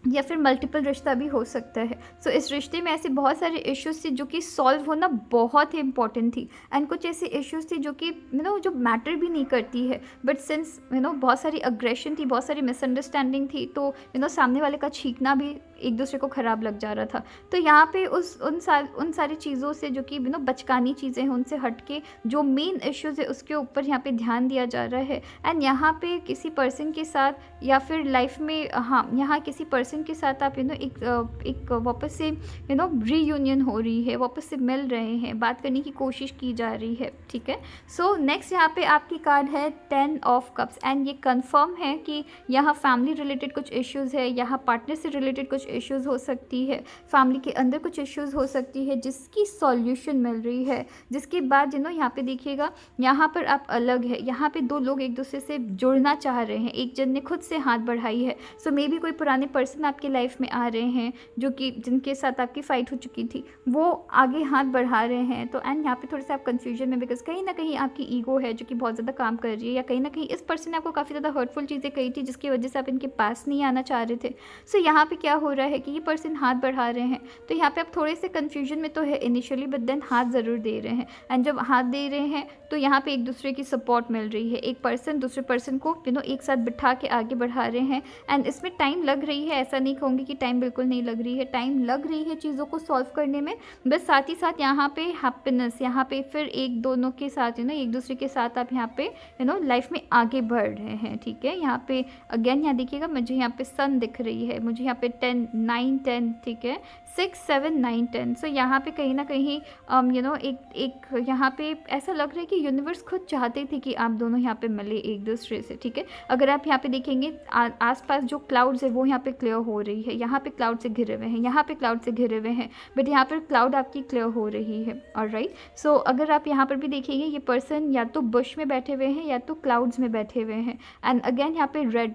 या फिर मल्टीपल रिश्ता भी हो सकता है। सो इस रिश्ते में ऐसे बहुत सारे इश्यूज़ थे जो कि सॉल्व होना बहुत ही इंपॉर्टेंट थी, एंड कुछ ऐसे इश्यूज़ थी जो कि जो मैटर भी नहीं करती है, बट सिंस बहुत सारी अग्रेशन थी, बहुत सारी मिसअंडरस्टैंडिंग थी, तो सामने वाले का छींकना भी एक दूसरे को ख़राब लग जा रहा था। तो यहाँ पे उन सारी चीज़ों से जो कि बचकानी चीज़ें हैं उनसे हट के जो मेन इश्यूज़ है उसके ऊपर यहाँ पे ध्यान दिया जा रहा है। एंड यहाँ पे किसी पर्सन के साथ या फिर लाइफ में यहाँ किसी पर्सन के साथ आप एक वापस से रीयूनियन हो रही है, वापस से मिल रहे हैं, बात करने की कोशिश की जा रही है, ठीक है। सो नेक्स्ट यहाँ पे आपकी कार्ड है 10 ऑफ कप्स, एंड ये कंफर्म है कि यहाँ फैमिली रिलेटेड कुछ इश्यूज़ है, यहाँ पार्टनर से रिलेटेड कुछ इश्यूज़ हो सकती है, फैमिली के अंदर कुछ इश्यूज़ हो सकती है जिसकी सॉल्यूशन मिल रही है, जिसके बाद यहाँ पे देखिएगा यहाँ पर आप अलग है, यहाँ पे 2 लोग एक दूसरे से जुड़ना चाह रहे हैं, एक जन ने खुद से हाथ बढ़ाई है। सो मे बी कोई पुराने पर्सन आपके लाइफ में आ रहे हैं जो कि जिनके साथ आपकी फ़ाइट हो चुकी थी, वो आगे हाथ बढ़ा रहे हैं। तो एंड यहाँ पे थोड़े से आप कन्फ्यूजन में, बिकॉज कहीं ना कहीं आपकी ईगो है जो कि बहुत ज़्यादा काम कर रही है, या कहीं ना कहीं इस पर्सन ने आपको काफ़ी ज़्यादा हर्टफुल चीज़ें कही थी जिसकी वजह से आप इनके पास नहीं आना चाह रहे थे। सो यहाँ पे क्या हो रहा है कि ये पर्सन हाथ बढ़ा रहे हैं, तो यहाँ पे आप थोड़े से कन्फ्यूजन में तो है इनिशियली, बट देन हाथ ज़रूर दे रहे हैं। एंड जब हाथ दे रहे हैं तो यहाँ पे एक दूसरे की सपोर्ट मिल रही है, एक पर्सन दूसरे पर्सन को एक साथ बिठा के आगे बढ़ा रहे हैं। एंड इसमें टाइम लग रही है, ऐसा नहीं कहूँगी कि टाइम बिल्कुल नहीं लग रही है, टाइम लग रही है चीज़ों को सॉल्व करने में, बस साथ ही साथ यहाँ पे हैप्पीनेस, यहाँ पे फिर एक दोनों के साथ एक दूसरे के साथ आप यहाँ पे लाइफ में आगे बढ़ रहे हैं। ठीक है, यहाँ पे अगेन यहाँ देखिएगा, मुझे यहाँ पे सन दिख रही है, मुझे यहाँ पे 10 9 10, ठीक है, 6 7 9 10। सो यहाँ पे कहीं ना कहीं एक यहाँ पे ऐसा लग रहा है कि यूनिवर्स खुद चाहते थे कि आप दोनों यहाँ पे मिले एक दूसरे से। ठीक है, अगर आप यहाँ पे देखेंगे आसपास जो क्लाउड्स है वो यहाँ पे क्लियर हो रही है, यहाँ पे क्लाउड से घिरे हुए हैं, यहाँ पे क्लाउड से घिरे हुए हैं, बट यहाँ पर क्लाउड आपकी क्लियर हो रही है। ऑलराइट, सो अगर आप यहाँ पर भी देखेंगे, ये पर्सन या तो बुश में बैठे हुए हैं या तो क्लाउड्स में बैठे हुए हैं। एंड अगेन यहाँ पे रेड,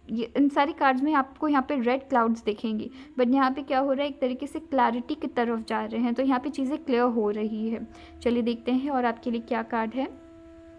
ये इन सारी कार्ड्स में आपको यहाँ पे रेड क्लाउड्स दिखेंगी, बट यहाँ पे क्या हो रहा है, एक तरीके से क्लैरिटी की तरफ जा रहे हैं, तो यहाँ पे चीज़ें क्लियर हो रही है। चलिए देखते हैं और आपके लिए क्या कार्ड है।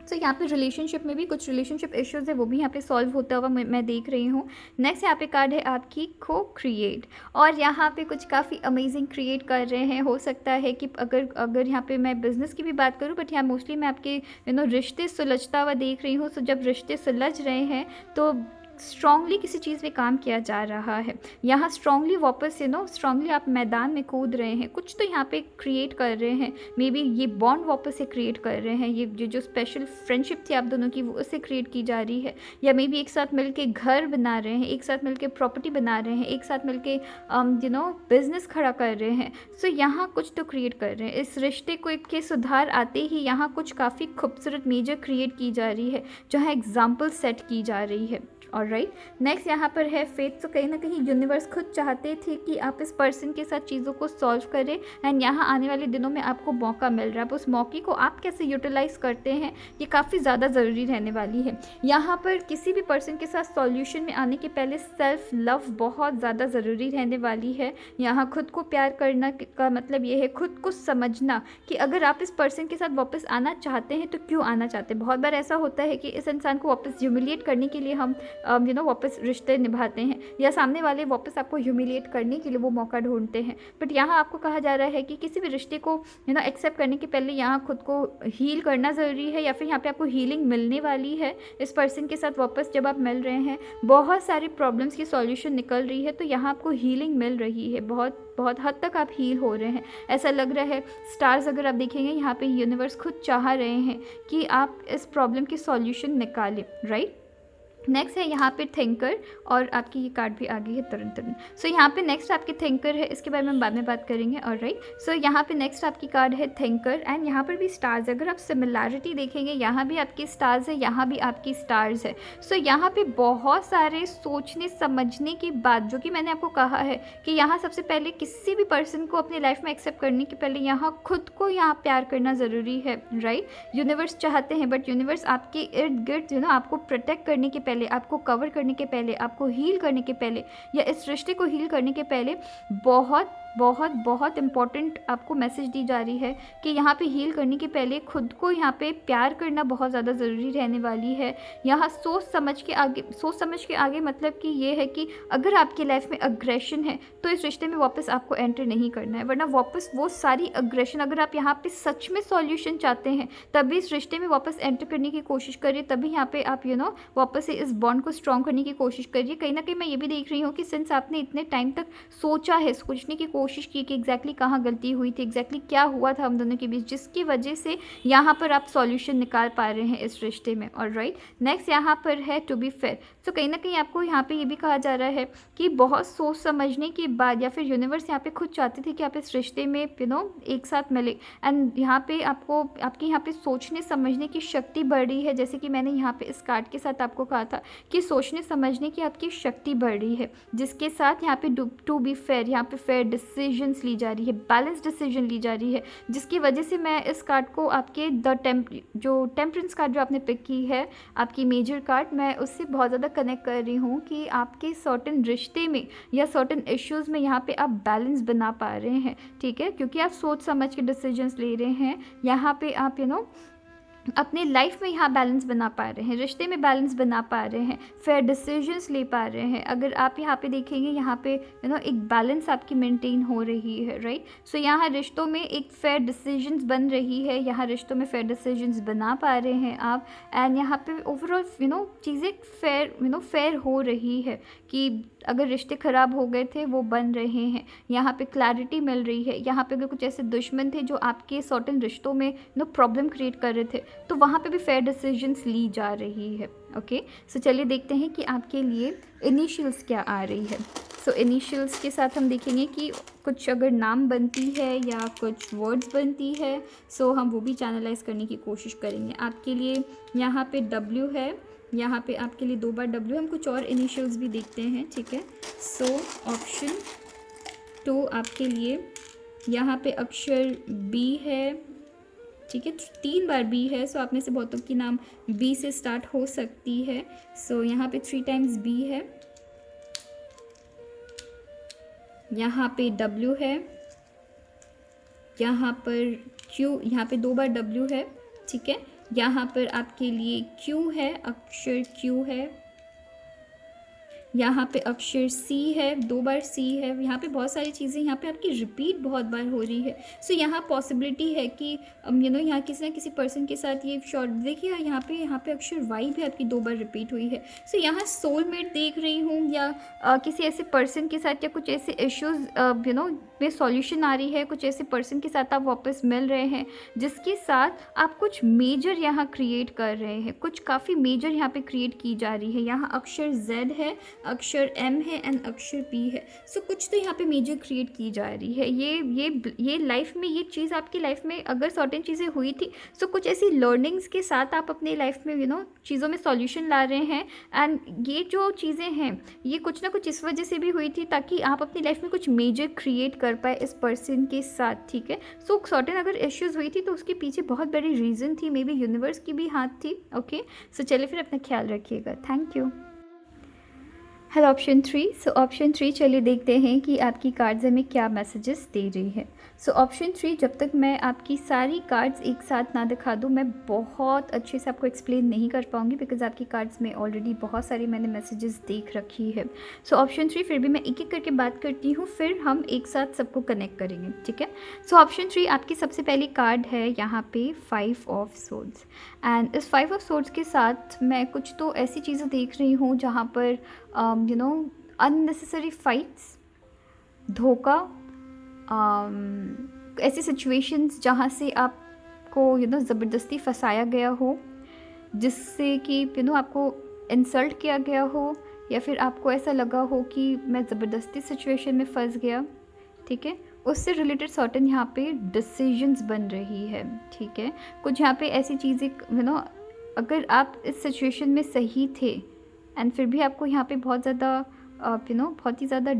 तो यहाँ पे रिलेशनशिप में भी कुछ रिलेशनशिप इश्यूज है, वो भी यहाँ पे सॉल्व होता हुआ मैं देख रही हूँ। नेक्स्ट यहाँ पे कार्ड है आपकी को क्रिएट, और यहाँ पे कुछ काफ़ी अमेजिंग क्रिएट कर रहे हैं। हो सकता है कि अगर यहाँ पे मैं बिज़नेस की भी बात करूँ, बट यहाँ मोस्टली मैं आपके रिश्ते सुलझता हुआ देख रही हूँ। सो जब रिश्ते सुलझ रहे हैं तो स्ट्रांगली किसी चीज़ पे काम किया जा रहा है, यहाँ स्ट्रांगली वापस स्ट्रांगली आप मैदान में कूद रहे हैं, कुछ तो यहाँ पे क्रिएट कर रहे हैं। मे बी ये बॉन्ड वापस से क्रिएट कर रहे हैं, ये जो स्पेशल फ्रेंडशिप थी आप दोनों की वो उससे क्रिएट की जा रही है, या मे बी एक साथ मिलके घर बना रहे हैं, एक साथ मिलके प्रॉपर्टी बना रहे हैं, एक साथ मिलके बिजनेस खड़ा कर रहे हैं। सो यहाँ कुछ तो क्रिएट कर रहे हैं। इस रिश्ते को के सुधार आते ही यहाँ कुछ काफ़ी खूबसूरत मेजर क्रिएट की जा रही है, जहाँ एग्जाम्पल सेट की जा रही है। ऑलराइट, नेक्स्ट यहाँ पर है फेथ। तो कहीं ना कहीं यूनिवर्स खुद चाहते थे कि आप इस पर्सन के साथ चीज़ों को सॉल्व करें, एंड यहाँ आने वाले दिनों में आपको मौका मिल रहा है। उस मौके को आप कैसे यूटिलाइज़ करते हैं ये काफ़ी ज़्यादा ज़रूरी रहने वाली है। यहाँ पर किसी भी पर्सन के साथ सॉल्यूशन में आने के पहले सेल्फ लव बहुत ज़्यादा ज़रूरी रहने वाली है। यहाँ खुद को प्यार करना का मतलब ये है खुद को समझना कि अगर आप इस पर्सन के साथ वापस आना चाहते हैं तो क्यों आना चाहते हैं। बहुत बार ऐसा होता है कि इस इंसान को वापस ह्यूमिलिएट करने के लिए हम वापस रिश्ते निभाते हैं, या सामने वाले वापस आपको ह्यूमिलिएट करने के लिए वो मौका ढूंढते हैं। बट यहाँ आपको कहा जा रहा है कि किसी भी रिश्ते को एक्सेप्ट करने के पहले यहाँ खुद को हील करना ज़रूरी है, या फिर यहाँ पे आपको हीलिंग मिलने वाली है। इस पर्सन के साथ वापस जब आप मिल रहे हैं, बहुत सारी प्रॉब्लम्स की सॉल्यूशन निकल रही है, तो यहाँ आपको हीलिंग मिल रही है, बहुत बहुत हद तक आप हील हो रहे हैं ऐसा लग रहा है। स्टार्स अगर आप देखेंगे, यहाँ पे यूनिवर्स खुद चाह रहे हैं कि आप इस प्रॉब्लम की सॉल्यूशन निकालें। राइट, नेक्स्ट है यहाँ पे थिंकर, और आपकी ये कार्ड भी आ गई है तुरंत। सो यहाँ पे नेक्स्ट आपकी थिंकर है, इसके बारे में हम बाद में बात करेंगे। और राइट, सो यहाँ पे नेक्स्ट आपकी कार्ड है थिंकर, एंड यहाँ पर भी स्टार्स। अगर आप सिमिलैरिटी देखेंगे, यहाँ भी आपकी स्टार्स है, यहाँ भी आपकी स्टार्स है। सो यहाँ पे बहुत सारे सोचने समझने के बाद, जो कि मैंने आपको कहा है कि यहाँ सबसे पहले किसी भी पर्सन को अपनी लाइफ में एक्सेप्ट करने के पहले यहाँ खुद को यहाँ प्यार करना ज़रूरी है। राइट, यूनिवर्स चाहते हैं, बट यूनिवर्स आपके इर्द गिर्द आपको प्रोटेक्ट करने के पहले, आपको कवर करने के पहले, आपको हील करने के पहले, या इस रिश्ते को हील करने के पहले बहुत बहुत बहुत इंपॉर्टेंट आपको मैसेज दी जा रही है कि यहाँ पे हील करने के पहले खुद को यहाँ पे प्यार करना बहुत ज़्यादा ज़रूरी रहने वाली है। यहाँ सोच समझ के आगे मतलब कि ये है कि अगर आपकी लाइफ में अग्रेशन है तो इस रिश्ते में वापस आपको एंटर नहीं करना है, वरना वापस वो सारी अग्रेशन, अगर आप यहाँ पे सच में सॉल्यूशन चाहते हैं तभी इस रिश्ते में वापस एंटर करने की कोशिश करिए, तभी यहाँ पे आप वापस से इस बॉन्ड को स्ट्रॉन्ग करने की कोशिश करिए। कहीं ना कहीं मैं ये भी देख रही हूँ कि सिंस आपने इतने टाइम तक सोचा है, सोचने की कोशिश की कि एग्जैक्टली कहाँ गलती हुई थी, एग्जैक्टली क्या हुआ था हम दोनों के बीच, जिसकी वजह से यहाँ पर आप सॉल्यूशन निकाल पा रहे हैं इस रिश्ते में। ऑलराइट, नेक्स्ट यहाँ पर है टू बी फेयर। तो कहीं ना कहीं आपको यहाँ पे ये भी कहा जा रहा है कि बहुत सोच समझने के बाद, या फिर यूनिवर्स यहाँ पे खुद चाहते थे कि आप इस रिश्ते में एक साथ मिले, एंड यहाँ पे आपको आपके यहाँ पे सोचने समझने की शक्ति बढ़ रही है। जैसे कि मैंने यहाँ पे इस कार्ड के साथ आपको कहा था कि सोचने समझने की आपकी शक्ति बढ़ रही है, जिसके साथ यहाँ पे टू बी फेयर, यहाँ पे फेयर डिसीजंस ली जा रही है, बैलेंस डिसीजन ली जा रही है, जिसकी वजह से मैं इस कार्ड को आपके जो टेम्परेंस कार्ड जो आपने पिक की है, आपकी मेजर कार्ड, मैं उससे बहुत ज़्यादा कनेक्ट कर रही हूँ कि आपके सर्टेन रिश्ते में या सर्टेन इश्यूज़ में यहाँ पे आप बैलेंस बना पा रहे हैं, ठीक है, क्योंकि आप सोच समझ के डिसीजंस ले रहे हैं। यहाँ पे आप अपने लाइफ में यहाँ बैलेंस बना पा रहे हैं, रिश्ते में बैलेंस बना पा रहे हैं, फेयर डिसीजंस ले पा रहे हैं। अगर आप यहाँ पे देखेंगे, यहाँ पे एक बैलेंस आपकी मेंटेन हो रही है, राइट। सो यहाँ रिश्तों में एक फेयर डिसीजंस बन रही है, यहाँ रिश्तों में फेयर डिसीजंस बना पा रहे हैं आप, एंड यहाँ पे ओवरऑल चीज़ें फेयर हो रही है कि अगर रिश्ते ख़राब हो गए थे वो बन रहे हैं, यहाँ पे क्लैरिटी मिल रही है। यहाँ पे अगर कुछ ऐसे दुश्मन थे जो आपके सर्टेन रिश्तों में प्रॉब्लम क्रिएट कर रहे थे, तो वहाँ पे भी फेयर डिसीजंस ली जा रही है। ओके, सो चलिए देखते हैं कि आपके लिए इनिशियल्स क्या आ रही है। सो इनिशियल्स के साथ हम देखेंगे कि कुछ अगर नाम बनती है या कुछ वर्ड्स बनती है, सो हम वो भी चैनलाइज करने की कोशिश करेंगे। आपके लिए यहाँ पे W है, यहाँ पे आपके लिए 2 बार W। हम कुछ और इनिशियल्स भी देखते हैं, ठीक है। सो ऑप्शन 2 आपके लिए यहाँ पे अक्षर B है, ठीक है, 3 बार B है। सो आप में से बहुतों की नाम B से स्टार्ट हो सकती है। सो यहाँ पे 3 टाइम्स B है, यहाँ पे W है, यहाँ पर Q, यहाँ पे 2 बार W है, ठीक है। यहाँ पर आपके लिए Q है, अक्षर Q है, यहाँ पे अक्षर C है, 2 बार C है। यहाँ पे बहुत सारी चीज़ें यहाँ पे आपकी रिपीट बहुत बार हो रही है। सो यहाँ पॉसिबिलिटी है कि यहाँ किसी ना किसी पर्सन के साथ ये शॉर्ट, देखिए यहाँ पे अक्षर Y भी आपकी 2 बार रिपीट हुई है। सो यहाँ सोलमेट देख रही हूँ, या किसी ऐसे पर्सन के साथ, या कुछ ऐसे इश्यूज़ में सॉल्यूशन आ रही है, कुछ ऐसे पर्सन के साथ आप वापस मिल रहे हैं जिसके साथ आप कुछ मेजर यहाँ क्रिएट कर रहे हैं, कुछ काफ़ी मेजर यहाँ पे क्रिएट की जा रही है। यहाँ अक्षर Z है, अक्षर M है एंड अक्षर P है। सो कुछ तो यहाँ पे मेजर क्रिएट की जा रही है। ये लाइफ में, ये चीज़ आपकी लाइफ में अगर सर्टेन चीज़ें हुई थी, सो कुछ ऐसी लर्निंग्स के साथ आप अपने लाइफ में चीज़ों में सॉल्यूशन ला रहे हैं। एंड ये जो चीज़ें हैं, ये कुछ ना कुछ इस वजह से भी हुई थी ताकि आप अपनी लाइफ में कुछ मेजर क्रिएट कर पाए इस पर्सन के साथ, ठीक है। सो सर्टेन अगर इश्यूज़ हुई थी तो उसके पीछे बहुत बड़ी रीज़न थी, मे बी यूनिवर्स की भी हाथ थी। ओके, सो चलिए फिर अपना ख्याल रखिएगा। Thank you. Hello option 3। So option 3, चलिए देखते हैं कि आपकी कार्ड्स हमें क्या मैसेजेस दे रही है। सो ऑप्शन 3, जब तक मैं आपकी सारी कार्ड्स एक साथ ना दिखा दूँ, मैं बहुत अच्छे से आपको एक्सप्लेन नहीं कर पाऊँगी, बिकॉज आपकी कार्ड्स में ऑलरेडी बहुत सारी मैंने मैसेजेस देख रखी है। सो ऑप्शन 3, फिर भी मैं एक एक करके बात करती हूँ, फिर हम एक साथ सबको कनेक्ट करेंगे, ठीक है। सो ऑप्शन 3, आपकी सबसे पहली कार्ड है यहाँ पे 5 ऑफ सोर्ड्स। एंड इस 5 ऑफ सोर्ड्स के साथ मैं कुछ तो ऐसी चीज़ें देख रही हूँ जहाँ पर अननेसेसरी फाइट्स, धोखा, ऐसी सिचुएशंस जहाँ से आपको ज़बरदस्ती फंसाया गया हो, जिससे कि आपको इंसल्ट किया गया हो, या फिर आपको ऐसा लगा हो कि मैं ज़बरदस्ती सिचुएशन में फंस गया, ठीक है। उससे रिलेटेड सर्टेन यहाँ पे डिसीजंस बन रही है, ठीक है। कुछ यहाँ पे ऐसी चीज़ें अगर आप इस सिचुएशन में सही थे एंड फिर भी आपको यहाँ पे बहुत ज़्यादा बहुत ही ज़्यादा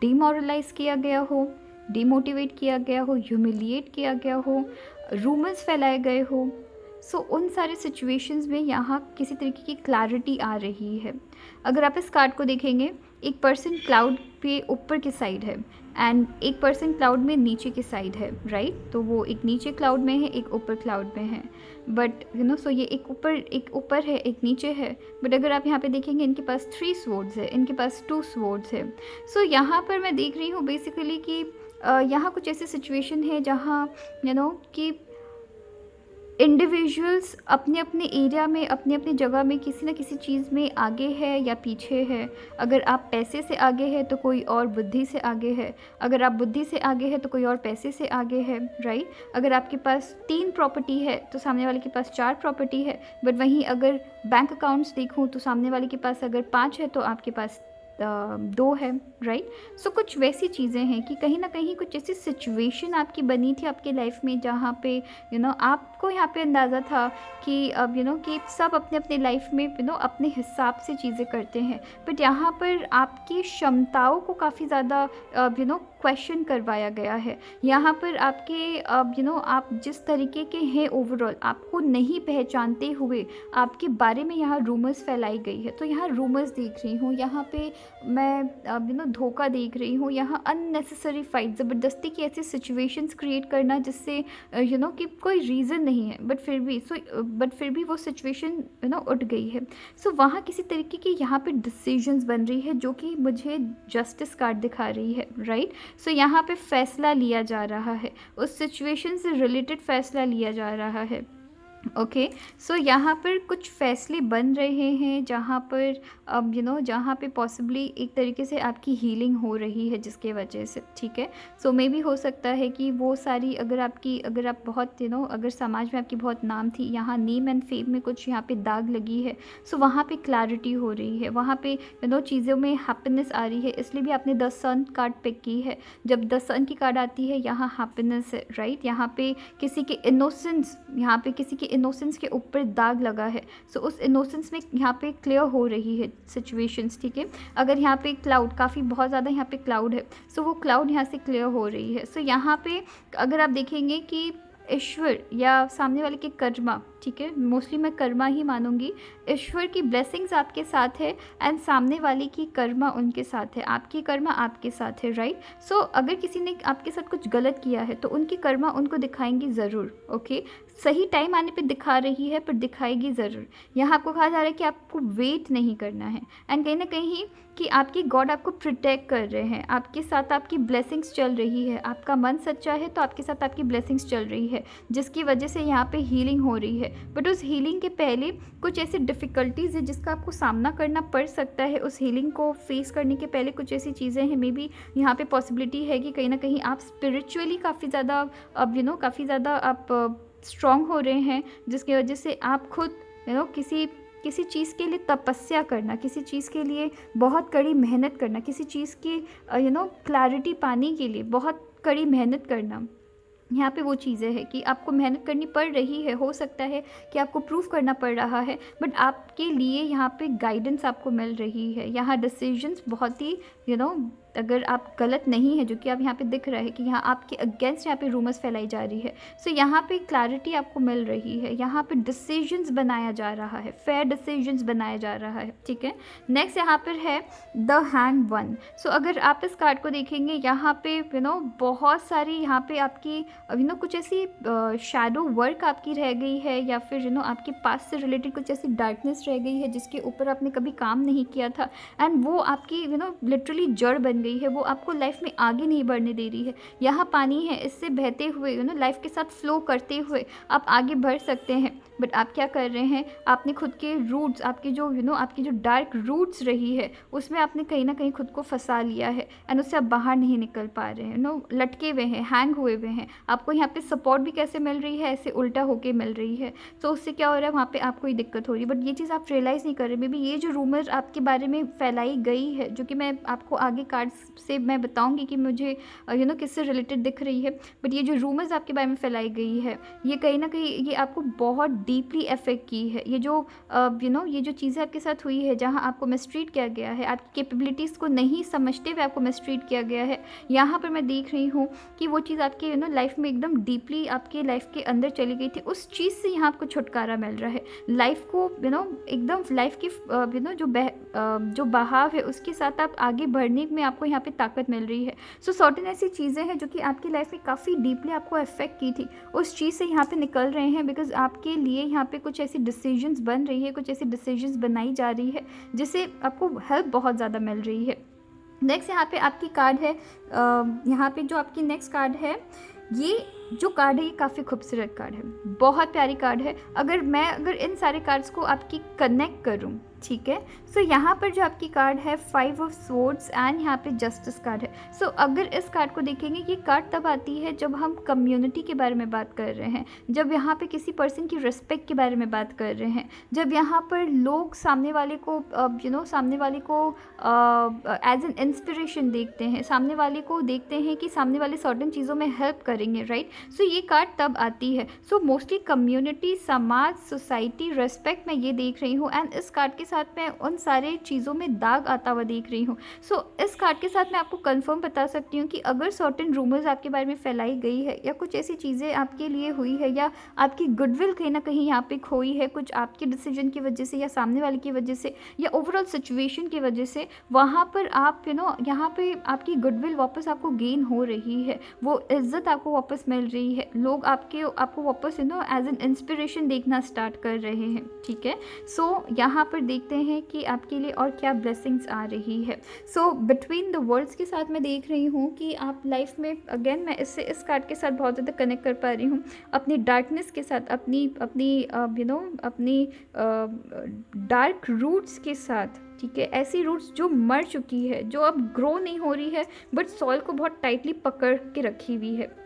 डिमोरलाइज किया गया हो, डिमोटिवेट किया गया हो, ह्यूमिलिएट किया गया हो, रूमर्स फैलाए गए हो, सो उन सारे सिचुएशंस में यहाँ किसी तरीके की क्लैरिटी आ रही है। अगर आप इस कार्ड को देखेंगे, एक पर्सन क्लाउड पे ऊपर की साइड है एंड एक पर्सन क्लाउड में नीचे की साइड है, राइट। तो वो एक नीचे क्लाउड में है, एक ऊपर क्लाउड में है, बट सो ये एक ऊपर है, एक नीचे है। बट अगर आप यहाँ पे देखेंगे, इनके पास 3 स्वॉर्ड्स है, इनके पास 2 स्वॉर्ड्स है। सो यहाँ पर मैं देख रही हूँ बेसिकली कि यहाँ कुछ ऐसी सिचुएशन है जहाँ कि इंडिविजुअल्स अपने अपने एरिया में, अपनी अपनी जगह में किसी न किसी चीज़ में आगे है या पीछे है। अगर आप पैसे से आगे है तो कोई और बुद्धि से आगे है, अगर आप बुद्धि से आगे है तो कोई और पैसे से आगे है, राइट। अगर आपके पास 3 प्रॉपर्टी है तो सामने वाले के पास 4 प्रॉपर्टी है, बट वहीं अगर बैंक अकाउंट्स देखूँ तो सामने वाले के पास अगर 5 है तो आपके पास 2 है, राइट। सो कुछ वैसी चीज़ें हैं कि कहीं ना कहीं कुछ ऐसी सिचुएशन आपकी बनी थी आपकी लाइफ में जहाँ पे आप आपको यहाँ पे अंदाज़ा था कि अब कि सब अपने अपने लाइफ में अपने हिसाब से चीज़ें करते हैं, बट यहाँ पर आपकी क्षमताओं को काफ़ी ज़्यादा क्वेश्चन करवाया गया है। यहाँ पर आपके आप जिस तरीके के हैं ओवरऑल, आपको नहीं पहचानते हुए आपके बारे में यहाँ रूमर्स फैलाई गई है। तो यहाँ रूमर्स देख रही हूँ, यहाँ पे मैं धोखा देख रही हूँ, यहाँ अननेसेसरी फाइट, ज़बरदस्ती की ऐसी सिचुएशंस क्रिएट करना जिससे कि कोई रीज़न नहीं है, बट फिर भी वो सिचुएशन उठ गई है। सो वहाँ किसी तरीके की यहाँ पे डिसीजंस बन रही है जो कि मुझे जस्टिस कार्ड दिखा रही है, राइट। सो यहाँ पे फैसला लिया जा रहा है, उस सिचुएशन से रिलेटेड फैसला लिया जा रहा है। ओके, सो यहाँ पर कुछ फैसले बन रहे हैं जहाँ पर अब जहाँ पे पॉसिबली एक तरीके से आपकी हीलिंग हो रही है जिसके वजह से, ठीक है। सो मे भी हो सकता है कि वो सारी अगर आप बहुत अगर समाज में आपकी बहुत नाम थी, यहाँ नेम एंड फेम में कुछ यहाँ पे दाग लगी है, सो वहाँ पे क्लैरिटी हो रही है, वहाँ पे चीज़ों में हैप्पीनेस आ रही है। इसलिए भी आपने द सन कार्ड पिक की है। जब द सन की कार्ड आती है यहाँ हैप्पीनेस है, राइट। यहाँ पे किसी के इनोसेंस के ऊपर दाग लगा है। सो उस इनोसेंस में यहाँ पे क्लियर हो रही है सिचुएशंस, ठीक है। अगर यहाँ पे क्लाउड काफ़ी बहुत ज़्यादा यहाँ पे क्लाउड है, सो वो क्लाउड यहाँ से क्लियर हो रही है। सो यहाँ पे अगर आप देखेंगे कि ईश्वर या सामने वाले के कर्मा, ठीक है, मोस्टली मैं कर्मा ही मानूंगी, ईश्वर की ब्लेसिंग्स आपके साथ है एंड सामने वाले की कर्मा उनके साथ है, आपकी कर्मा आपके साथ है, राइट। सो अगर किसी ने आपके साथ कुछ गलत किया है तो उनकी कर्मा उनको दिखाएंगी ज़रूर, ओके। सही टाइम आने पे दिखा रही है पर दिखाएगी ज़रूर। यहाँ आपको कहा जा रहा है कि आपको वेट नहीं करना है एंड कहीं ना कहीं कि आपकी गॉड आपको प्रोटेक्ट कर रहे हैं, आपके साथ आपकी ब्लेसिंग्स चल रही है। आपका मन सच्चा है तो आपके साथ आपकी ब्लेसिंग्स चल रही है जिसकी वजह से यहाँ पे हीलिंग हो रही है। बट उस हीलिंग के पहले कुछ ऐसी डिफ़िकल्टीज़ है जिसका आपको सामना करना पड़ सकता है। उस हीलिंग को फेस करने के पहले कुछ ऐसी चीज़ें हैं, मे बी यहाँ पे पॉसिबिलिटी है कि कहीं ना कहीं आप स्पिरिचुअली काफ़ी ज़्यादा अब काफ़ी ज़्यादा आप स्ट्रॉन्ग हो रहे हैं, जिसकी वजह से आप खुद किसी चीज़ के लिए तपस्या करना, किसी चीज़ के लिए बहुत कड़ी मेहनत करना, किसी चीज़ की क्लैरिटी पाने के लिए बहुत कड़ी मेहनत करना। यहाँ पे वो चीज़ें हैं कि आपको मेहनत करनी पड़ रही है, हो सकता है कि आपको प्रूफ करना पड़ रहा है, बट आपके लिए यहाँ पे गाइडेंस आपको मिल रही है। यहाँ डिसीजंस बहुत ही अगर आप गलत नहीं है, जो कि आप यहाँ पे दिख रहा है कि यहाँ आपके अगेंस्ट यहाँ पे रूमर्स फैलाई जा रही है। सो यहाँ पे क्लैरिटी आपको मिल रही है, यहाँ पे डिसीजंस बनाया जा रहा है, फेयर डिसीजंस बनाया जा रहा है, ठीक है। नेक्स्ट यहाँ पर है द हैंग वन। सो अगर आप इस कार्ड को देखेंगे यहाँ पे बहुत सारी यहाँ पे आपकी कुछ ऐसी शैडो वर्क आपकी रह गई है, या फिर आपके पास से रिलेटेड कुछ ऐसी डार्कनेस रह गई है जिसके ऊपर आपने कभी काम नहीं किया था एंड वो आपकी लिटरली जड़ बन गई है, वो आपको लाइफ में आगे नहीं बढ़ने दे रही है। यहाँ पानी है, इससे बहते हुए लाइफ के साथ फ्लो करते हुए आप आगे बढ़ सकते हैं, बट आप क्या कर रहे हैं, आपने खुद के रूट्स, आपकी जो आपकी जो डार्क रूट्स रही है उसमें आपने कहीं ना कहीं खुद को फंसा लिया है एंड उससे आप बाहर नहीं निकल पा रहे हैं, लटके हुए हैं, हैंग हुए हुए हैं। आपको यहाँ पे सपोर्ट भी कैसे मिल रही है, ऐसे उल्टा होके मिल रही है। तो उससे क्या हो रहा है, वहाँ पे आपको ही दिक्कत हो रही है, बट ये चीज़ आप रियलाइज़ नहीं कर रहे। मे बी ये जो रूमर आपके बारे में फैलाई गई है, जो कि मैं आपको आगे कार्ड्स से मैं बताऊँगी कि मुझे किससे रिलेटेड दिख रही है, बट ये जो रूमर्स आपके बारे में फैलाई गई है ये कहीं ना कहीं ये आपको बहुत डीपली अफेक्ट की है। ये जो ये जो चीज़ें आपके साथ हुई है, जहाँ आपको मिसट्रीट किया गया है, आपकी कैपेबिलिटीज़ को नहीं समझते हुए आपको मिसट्रीट किया गया है, यहाँ पर मैं देख रही हूँ कि वो चीज़ आपके लाइफ में एकदम डीपली आपके लाइफ के अंदर चली गई थी। उस चीज़ से यहाँ आपको छुटकारा मिल रहा है। लाइफ को एकदम लाइफ की जो बहाव है उसके साथ आप आगे बढ़ने में आपको यहाँ पे ताकत मिल रही है। सो सर्टेन ऐसी चीज़ें हैं जो कि आपकी लाइफ में काफ़ी डीपली आपको अफेक्ट की थी, उस चीज़ से यहाँ पे निकल रहे हैं, बिकॉज आपके लिए यहाँ पे कुछ ऐसी डिसीजंस बन रही है, कुछ ऐसी डिसीजंस बनाई जा रही है जिससे आपको हेल्प बहुत ज़्यादा मिल रही है। नेक्स्ट यहाँ पे आपकी कार्ड है, यहाँ पे जो आपकी नेक्स्ट कार्ड है, ये जो कार्ड है ये काफ़ी खूबसूरत कार्ड है, बहुत प्यारी कार्ड है। अगर इन सारे कार्ड्स को आपकी कनेक्ट करूँ, ठीक है। सो यहाँ पर जो आपकी कार्ड है 5 ऑफ स्वॉर्ड्स एंड यहाँ पे जस्टिस कार्ड है। सो अगर इस कार्ड को देखेंगे, ये कार्ड तब आती है जब हम कम्युनिटी के बारे में बात कर रहे हैं, जब यहाँ पे किसी पर्सन की रिस्पेक्ट के बारे में बात कर रहे हैं, जब यहाँ पर लोग सामने वाले को सामने वाले को एज एन इंस्पिरेशन देखते हैं, सामने वाले को देखते हैं कि सामने वाले सर्टेन चीज़ों में हेल्प करेंगे, राइट। सो ये कार्ड तब आती है। सो मोस्टली कम्युनिटी, समाज, सोसाइटी, रेस्पेक्ट मैं ये देख रही हूँ। एंड इस कार्ड के साथ मैं उन सारे चीज़ों में दाग आता हुआ देख रही हूँ। सो इस कार्ड के साथ मैं आपको कंफर्म बता सकती हूँ कि अगर सर्टेन रूमर्स आपके बारे में फैलाई गई है, या कुछ ऐसी चीज़ें आपके लिए हुई है, या आपकी गुडविल कहीं ना कहीं यहाँ पे खोई है, कुछ आपके डिसीजन की वजह से या सामने वाले की वजह से या ओवरऑल सिचुएशन की वजह से, वहाँ पर आप यहाँ पे आपकी गुडविल वापस आपको गेन हो रही है, वो इज्जत आपको वापस मिल रही है, लोग आपको वापस एज एन इंस्पिरेशन देखना स्टार्ट कर रहे हैं, ठीक है। सो यहाँ पर देखते हैं कि आपके लिए और क्या ब्लेसिंग्स आ रही है। सो बिटवीन द वर्ड्स के साथ मैं देख रही हूँ कि आप लाइफ में, अगेन मैं इस कार्ड के साथ बहुत ज़्यादा कनेक्ट कर पा रही हूँ, अपनी डार्कनेस के साथ, अपनी डार्क रूट्स के साथ, ठीक है। ऐसी रूट्स जो मर चुकी है, जो अब ग्रो नहीं हो रही है, बट सॉइल को बहुत टाइटली पकड़ के रखी हुई है,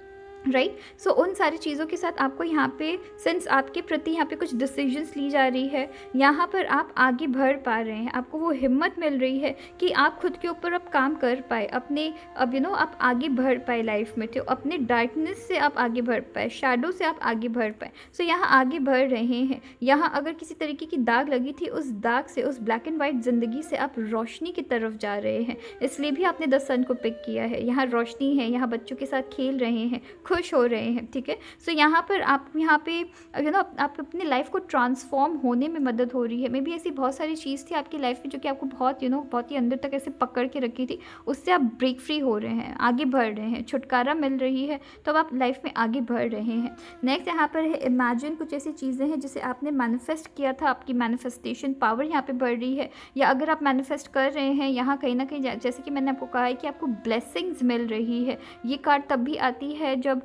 राइट। सो उन सारी चीज़ों के साथ आपको यहाँ पे, सिंस आपके प्रति यहाँ पे कुछ डिसीजंस ली जा रही है, यहाँ पर आप आगे बढ़ पा रहे हैं, आपको वो हिम्मत मिल रही है कि आप खुद के ऊपर अब काम कर पाए, अपने आप आगे बढ़ पाए लाइफ में, तो अपने डार्कनेस से आप आगे बढ़ पाए, शैडो से आप आगे बढ़ पाए। सो यहाँ आगे बढ़ रहे हैं। यहाँ अगर किसी तरीके की दाग लगी थी, उस दाग से, उस ब्लैक एंड वाइट ज़िंदगी से आप रोशनी की तरफ जा रहे हैं, इसलिए भी आपने द सन को पिक किया है। यहाँ रोशनी है, यहाँ बच्चों के साथ खेल रहे हैं, खुश हो रहे हैं, ठीक है। सो यहाँ पर आप यहाँ पे आप अपनी लाइफ को ट्रांसफॉर्म होने में मदद हो रही है। मे बी ऐसी बहुत सारी चीज़ थी आपकी लाइफ में जो कि आपको बहुत ही अंदर तक ऐसे पकड़ के रखी थी, उससे आप ब्रेक फ्री हो रहे हैं, आगे बढ़ रहे हैं, छुटकारा मिल रही है, तो अब आप लाइफ में आगे बढ़ रहे हैं। नेक्स्ट यहाँ पर है इमेजिन। कुछ ऐसी चीज़ें हैं जिसे आपने मैनिफेस्ट किया था, आपकी मैनिफेस्टेशन पावर यहाँ पे बढ़ रही है। या अगर आप मैनिफेस्ट कर रहे हैं, यहाँ कहीं ना कहीं, जैसे कि मैंने आपको कहा है कि आपको ब्लेसिंग्स मिल रही है। ये कार्ड तब भी आती है जब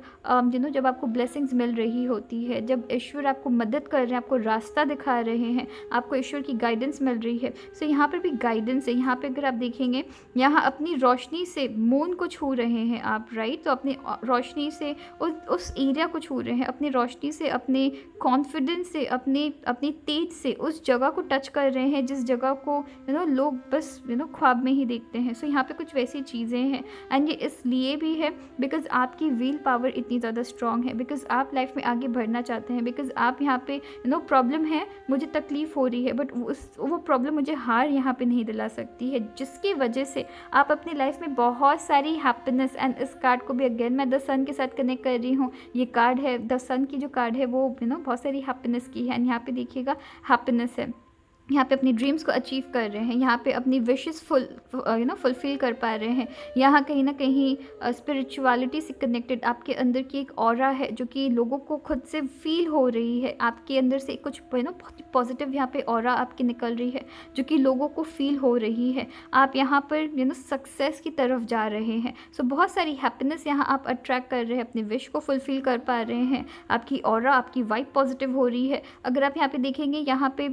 जब आपको ब्लेसिंग्स मिल रही होती है, जब ईश्वर आपको मदद कर रहे हैं, आपको रास्ता दिखा रहे हैं, आपको ईश्वर की गाइडेंस मिल रही है। सो यहाँ पर भी गाइडेंस है। यहाँ पे अगर आप देखेंगे, यहाँ अपनी रोशनी से मून को छू रहे हैं आप, राइट। तो अपनी रोशनी से उस एरिया को छू रहे हैं, अपनी रोशनी से, अपने कॉन्फिडेंस से, अपनी तेज से उस जगह को टच कर रहे हैं जिस जगह को लोग बस ख्वाब में ही देखते हैं। सो यहाँ पे कुछ वैसी चीज़ें हैं। एंड ये इसलिए भी है बिकॉज आपकी विल पावर इतनी ज़्यादा स्ट्रॉन्ग है, बिकॉज आप लाइफ में आगे बढ़ना चाहते हैं, बिकॉज आप यहाँ पे प्रॉब्लम है, मुझे तकलीफ़ हो रही है, बट वो प्रॉब्लम मुझे हार यहाँ पे नहीं दिला सकती है, जिसकी वजह से आप अपनी लाइफ में बहुत सारी हैप्पीनेस। एंड इस कार्ड को भी अगेन मैं द सन के साथ कनेक्ट कर रही हूँ। ये कार्ड है द सन की, जो कार्ड है वो बहुत सारी हैप्पीनेस की है। एंड यहाँ पे देखिएगा हैप्पीनेस है, यहाँ पे अपनी ड्रीम्स को अचीव कर रहे हैं, यहाँ पे अपनी विशेस फुलफिल कर पा रहे हैं। यहाँ कहीं ना कहीं स्पिरिचुअलिटी से कनेक्टेड आपके अंदर की एक ऑरा है जो कि लोगों को खुद से फील हो रही है। आपके अंदर से कुछ बहुत पॉजिटिव यहाँ पे ऑरा आपकी निकल रही है जो कि लोगों को फील हो रही है। आप यहाँ पर सक्सेस की तरफ जा रहे हैं। सो बहुत सारी हैप्पीनेस यहाँ आप अट्रैक्ट कर रहे हैं, अपनी विश को फुलफिल कर पा रहे हैं। आपकी ऑरा, आपकी वाइब पॉजिटिव हो रही है। अगर आप यहाँ पे देखेंगे, यहाँ पे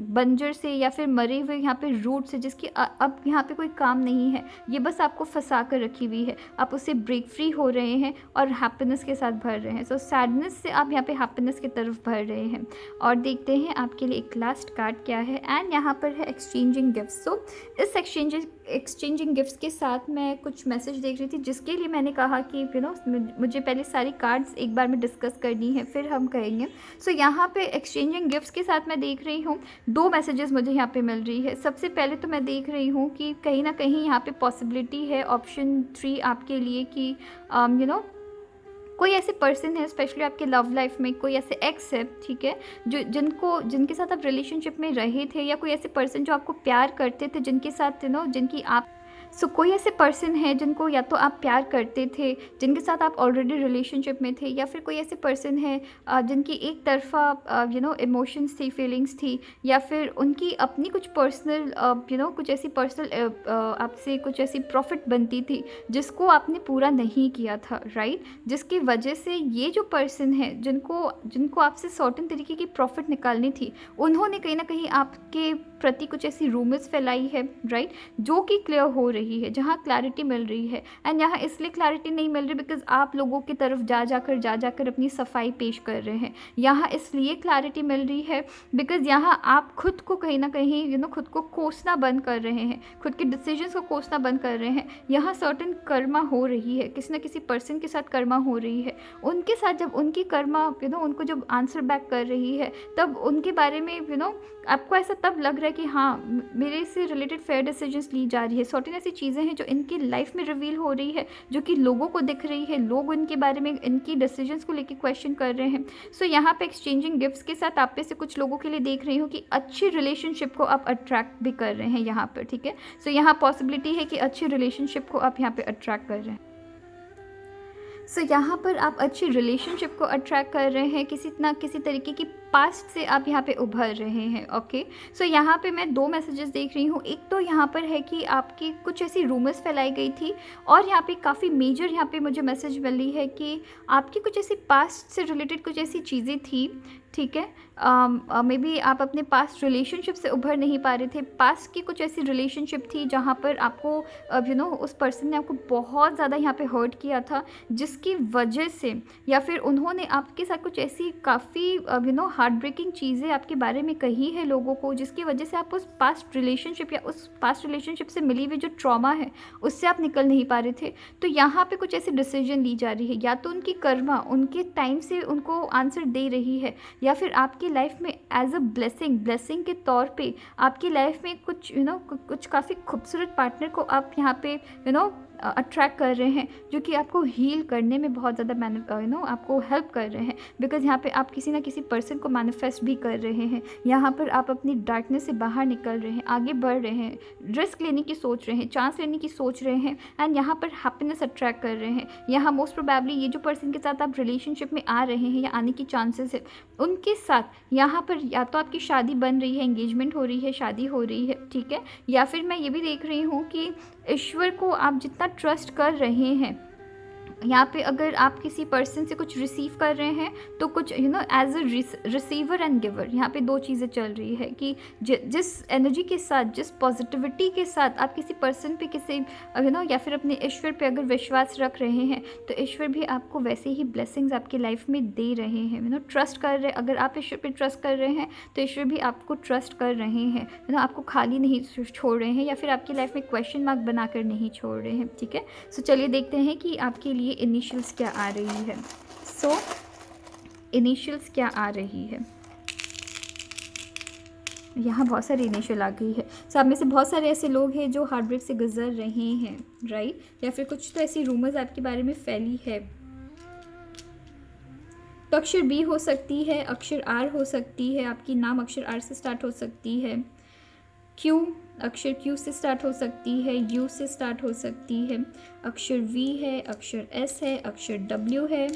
बंजर से या फिर मरे हुए यहाँ पे रूट से, जिसकी अब यहाँ पे कोई काम नहीं है, ये बस आपको फंसा कर रखी हुई है, आप उससे ब्रेक फ्री हो रहे हैं और हैप्पीनेस के साथ भर रहे हैं। सो सैडनेस से आप यहाँ पे हैप्पीनेस की तरफ भर रहे हैं। और देखते हैं आपके लिए एक लास्ट कार्ड क्या है। एंड यहाँ पर है एक्सचेंजिंग गिफ्ट्स। सो इस एक्सचेंजिंग गिफ्ट्स के साथ मैं कुछ मैसेज देख रही थी, जिसके लिए मैंने कहा कि मुझे पहले सारी कार्ड्स एक बार में डिस्कस करनी है, फिर हम कहेंगे। सो यहाँ पे एक्सचेंजिंग गिफ्ट्स के साथ मैं देख रही हूँ 2 मैसेजेस मुझे यहाँ पे मिल रही है। सबसे पहले तो मैं देख रही हूँ कि कहीं ना कहीं यहाँ पे पॉसिबिलिटी है ऑप्शन 3 आपके लिए कि कोई ऐसे पर्सन है, स्पेशली आपके लव लाइफ में कोई ऐसे एक्स है, ठीक है, जिनके साथ आप रिलेशनशिप में रहे थे, या कोई ऐसे पर्सन जो आपको प्यार करते थे, जिनके साथ जिनकी आप कोई ऐसे पर्सन है जिनको या तो आप प्यार करते थे, जिनके साथ आप ऑलरेडी रिलेशनशिप में थे, या फिर कोई ऐसे पर्सन है जिनकी एक तरफा इमोशंस थी, फीलिंग्स थी, या फिर उनकी अपनी कुछ पर्सनल कुछ ऐसी पर्सनल आपसे कुछ ऐसी प्रॉफिट बनती थी जिसको आपने पूरा नहीं किया था, राइट। जिसकी वजह से ये जो पर्सन है जिनको आपसे सर्टेन तरीके की प्रॉफिट निकालनी थी, उन्होंने कहीं ना कहीं आपके प्रति कुछ ऐसी रूमर्स फैलाई है, राइट, जो कि क्लियर हो रही है, जहाँ क्लैरिटी मिल रही है। एंड यहाँ इसलिए क्लैरिटी नहीं मिल रही बिकॉज आप लोगों की तरफ जा जाकर अपनी सफाई पेश कर रहे हैं। यहाँ इसलिए क्लैरिटी मिल रही है बिकॉज यहाँ आप खुद को कहीं ना कहीं खुद को कोसना बंद कर रहे हैं, खुद के डिसीजंस को कोसना बंद कर रहे हैं। यहाँ सर्टेन कर्मा हो रही है, किसी ना किसी पर्सन के साथ कर्मा हो रही है। उनके साथ जब उनकी कर्मा उनको जब आंसर बैक कर रही है, तब उनके बारे में आपको ऐसा तब लग रहा है कि हाँ, मेरे से रिलेटेड फेयर डिसीजंस ली जा रही है। सर्टेन ऐसी चीज़ें हैं जो इनकी लाइफ में रिवील हो रही है, जो कि लोगों को दिख रही है, लोग उनके बारे में इनकी डिसीजंस को लेकर क्वेश्चन कर रहे हैं। सो यहाँ पे एक्सचेंजिंग गिफ्ट्स के साथ आप पे से कुछ लोगों के लिए देख रही हूँ कि अच्छी रिलेशनशिप को आप अट्रैक्ट भी कर रहे हैं यहाँ पर, ठीक है। सो यहाँ पॉसिबिलिटी है कि अच्छी रिलेशनशिप को आप यहाँ पे अट्रैक्ट कर रहे हैं। सो यहाँ पर आप अच्छी रिलेशनशिप को अट्रैक्ट कर रहे हैं, किसी ना किसी तरीके की पास्ट से आप यहाँ पे उभर रहे हैं, ओके। सो यहाँ पे मैं 2 मैसेजेस देख रही हूँ। एक तो यहाँ पर है कि आपकी कुछ ऐसी रूमर्स फैलाई गई थी, और यहाँ पे काफ़ी मेजर यहाँ पे मुझे मैसेज मिली है कि आपकी कुछ ऐसी पास्ट से रिलेटेड कुछ ऐसी चीज़ें थी, ठीक है। मे बी आप अपने पास्ट रिलेशनशिप से उभर नहीं पा रहे थे। पास्ट की कुछ ऐसी रिलेशनशिप थी जहाँ पर आपको उस पर्सन ने आपको बहुत ज़्यादा यहाँ पे हर्ट किया था, जिसकी वजह से या फिर उन्होंने आपके साथ कुछ ऐसी काफ़ी हार्ट ब्रेकिंग चीज़ें आपके बारे में कही है लोगों को, जिसकी वजह से आप उस पास्ट रिलेशनशिप या उस पास्ट रिलेशनशिप से मिली हुई जो ट्रॉमा है उससे आप निकल नहीं पा रहे थे। तो यहाँ पे कुछ ऐसी डिसीजन ली जा रही है, या तो उनकी कर्मा उनके टाइम से उनको आंसर दे रही है, या फिर आपकी लाइफ में एज अ ब्लेसिंग के तौर पे आपकी लाइफ में कुछ कुछ काफ़ी खूबसूरत पार्टनर को आप यहाँ पे अट्रैक्ट कर रहे हैं, जो कि आपको हील करने में बहुत ज़्यादा आपको हेल्प कर रहे हैं। बिकॉज यहाँ पे आप किसी ना किसी पर्सन को मैनिफेस्ट भी कर रहे हैं, यहाँ पर आप अपनी डार्कनेस से बाहर निकल रहे हैं, आगे बढ़ रहे हैं, रिस्क लेने की सोच रहे हैं, चांस लेने की सोच रहे हैं, एंड यहाँ पर हैप्पीनेस अट्रैक्ट कर रहे हैं। यहाँ मोस्ट प्रोबेबली ये जो पर्सन के साथ आप रिलेशनशिप में आ रहे हैं या आने की चांसेस है, उनके साथ यहाँ पर या तो आपकी शादी बन रही है, एंगेजमेंट हो रही है, शादी हो रही है, ठीक है। या फिर मैं ये भी देख रही हूँ कि ईश्वर को आप जितना ट्रस्ट कर रहे हैं, यहाँ पे अगर आप किसी पर्सन से कुछ रिसीव कर रहे हैं तो कुछ as a receiver and giver, यहाँ पे 2 चीज़ें चल रही है कि जिस एनर्जी के साथ, जिस पॉजिटिविटी के साथ आप किसी पर्सन पे किसी या फिर अपने ईश्वर पे अगर विश्वास रख रहे हैं, तो ईश्वर भी आपको वैसे ही ब्लेसिंग्स आपकी लाइफ में दे रहे हैं। ट्रस्ट कर रहे, अगर आप ईश्वर पे ट्रस्ट कर रहे हैं तो ईश्वर भी आपको ट्रस्ट कर रहे हैं, आपको खाली नहीं छोड़ रहे हैं, या फिर आपकी लाइफ में क्वेश्चन मार्क बनाकर नहीं छोड़ रहे हैं, ठीक है। सो चलिए देखते हैं कि आपके लिए इनिशियल्स क्या आ रही है। सो इनिशियल्स क्या आ रही है, यहाँ बहुत सारी इनिशियल आ गई है। सो आप में से बहुत सारे ऐसे लोग हैं जो हार्ट ब्रेक से गुजर रहे हैं, राइट, या फिर कुछ तो ऐसी रूमर्स आपके बारे में फैली है। तो अक्षर बी हो सकती है, अक्षर आर हो सकती है, आपकी नाम अक्षर आर से स्टार्ट हो सकती है, क्यू अक्षर क्यू से स्टार्ट हो सकती है, यू से स्टार्ट हो सकती है, अक्षर वी है, अक्षर एस है, अक्षर डब्ल्यू है,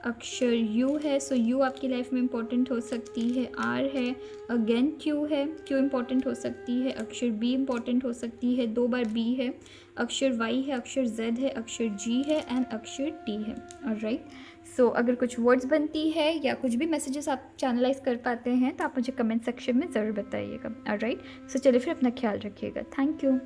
अक्षर यू है। सो यू आपकी लाइफ में इम्पोर्टेंट हो सकती है, आर है, अगेन क्यू है, क्यू इम्पोर्टेंट हो सकती है, अक्षर बी इम्पोर्टेंट हो सकती है, 2 बार बी है, अक्षर वाई है, अक्षर जेड है, अक्षर जी है, एंड अक्षर टी है। ऑलराइट, सो अगर कुछ वर्ड्स बनती है या कुछ भी मैसेजेस आप चैनलाइज कर पाते हैं तो आप मुझे कमेंट सेक्शन में ज़रूर बताइएगा। ऑलराइट, सो चलिए फिर अपना ख्याल रखिएगा। Thank you.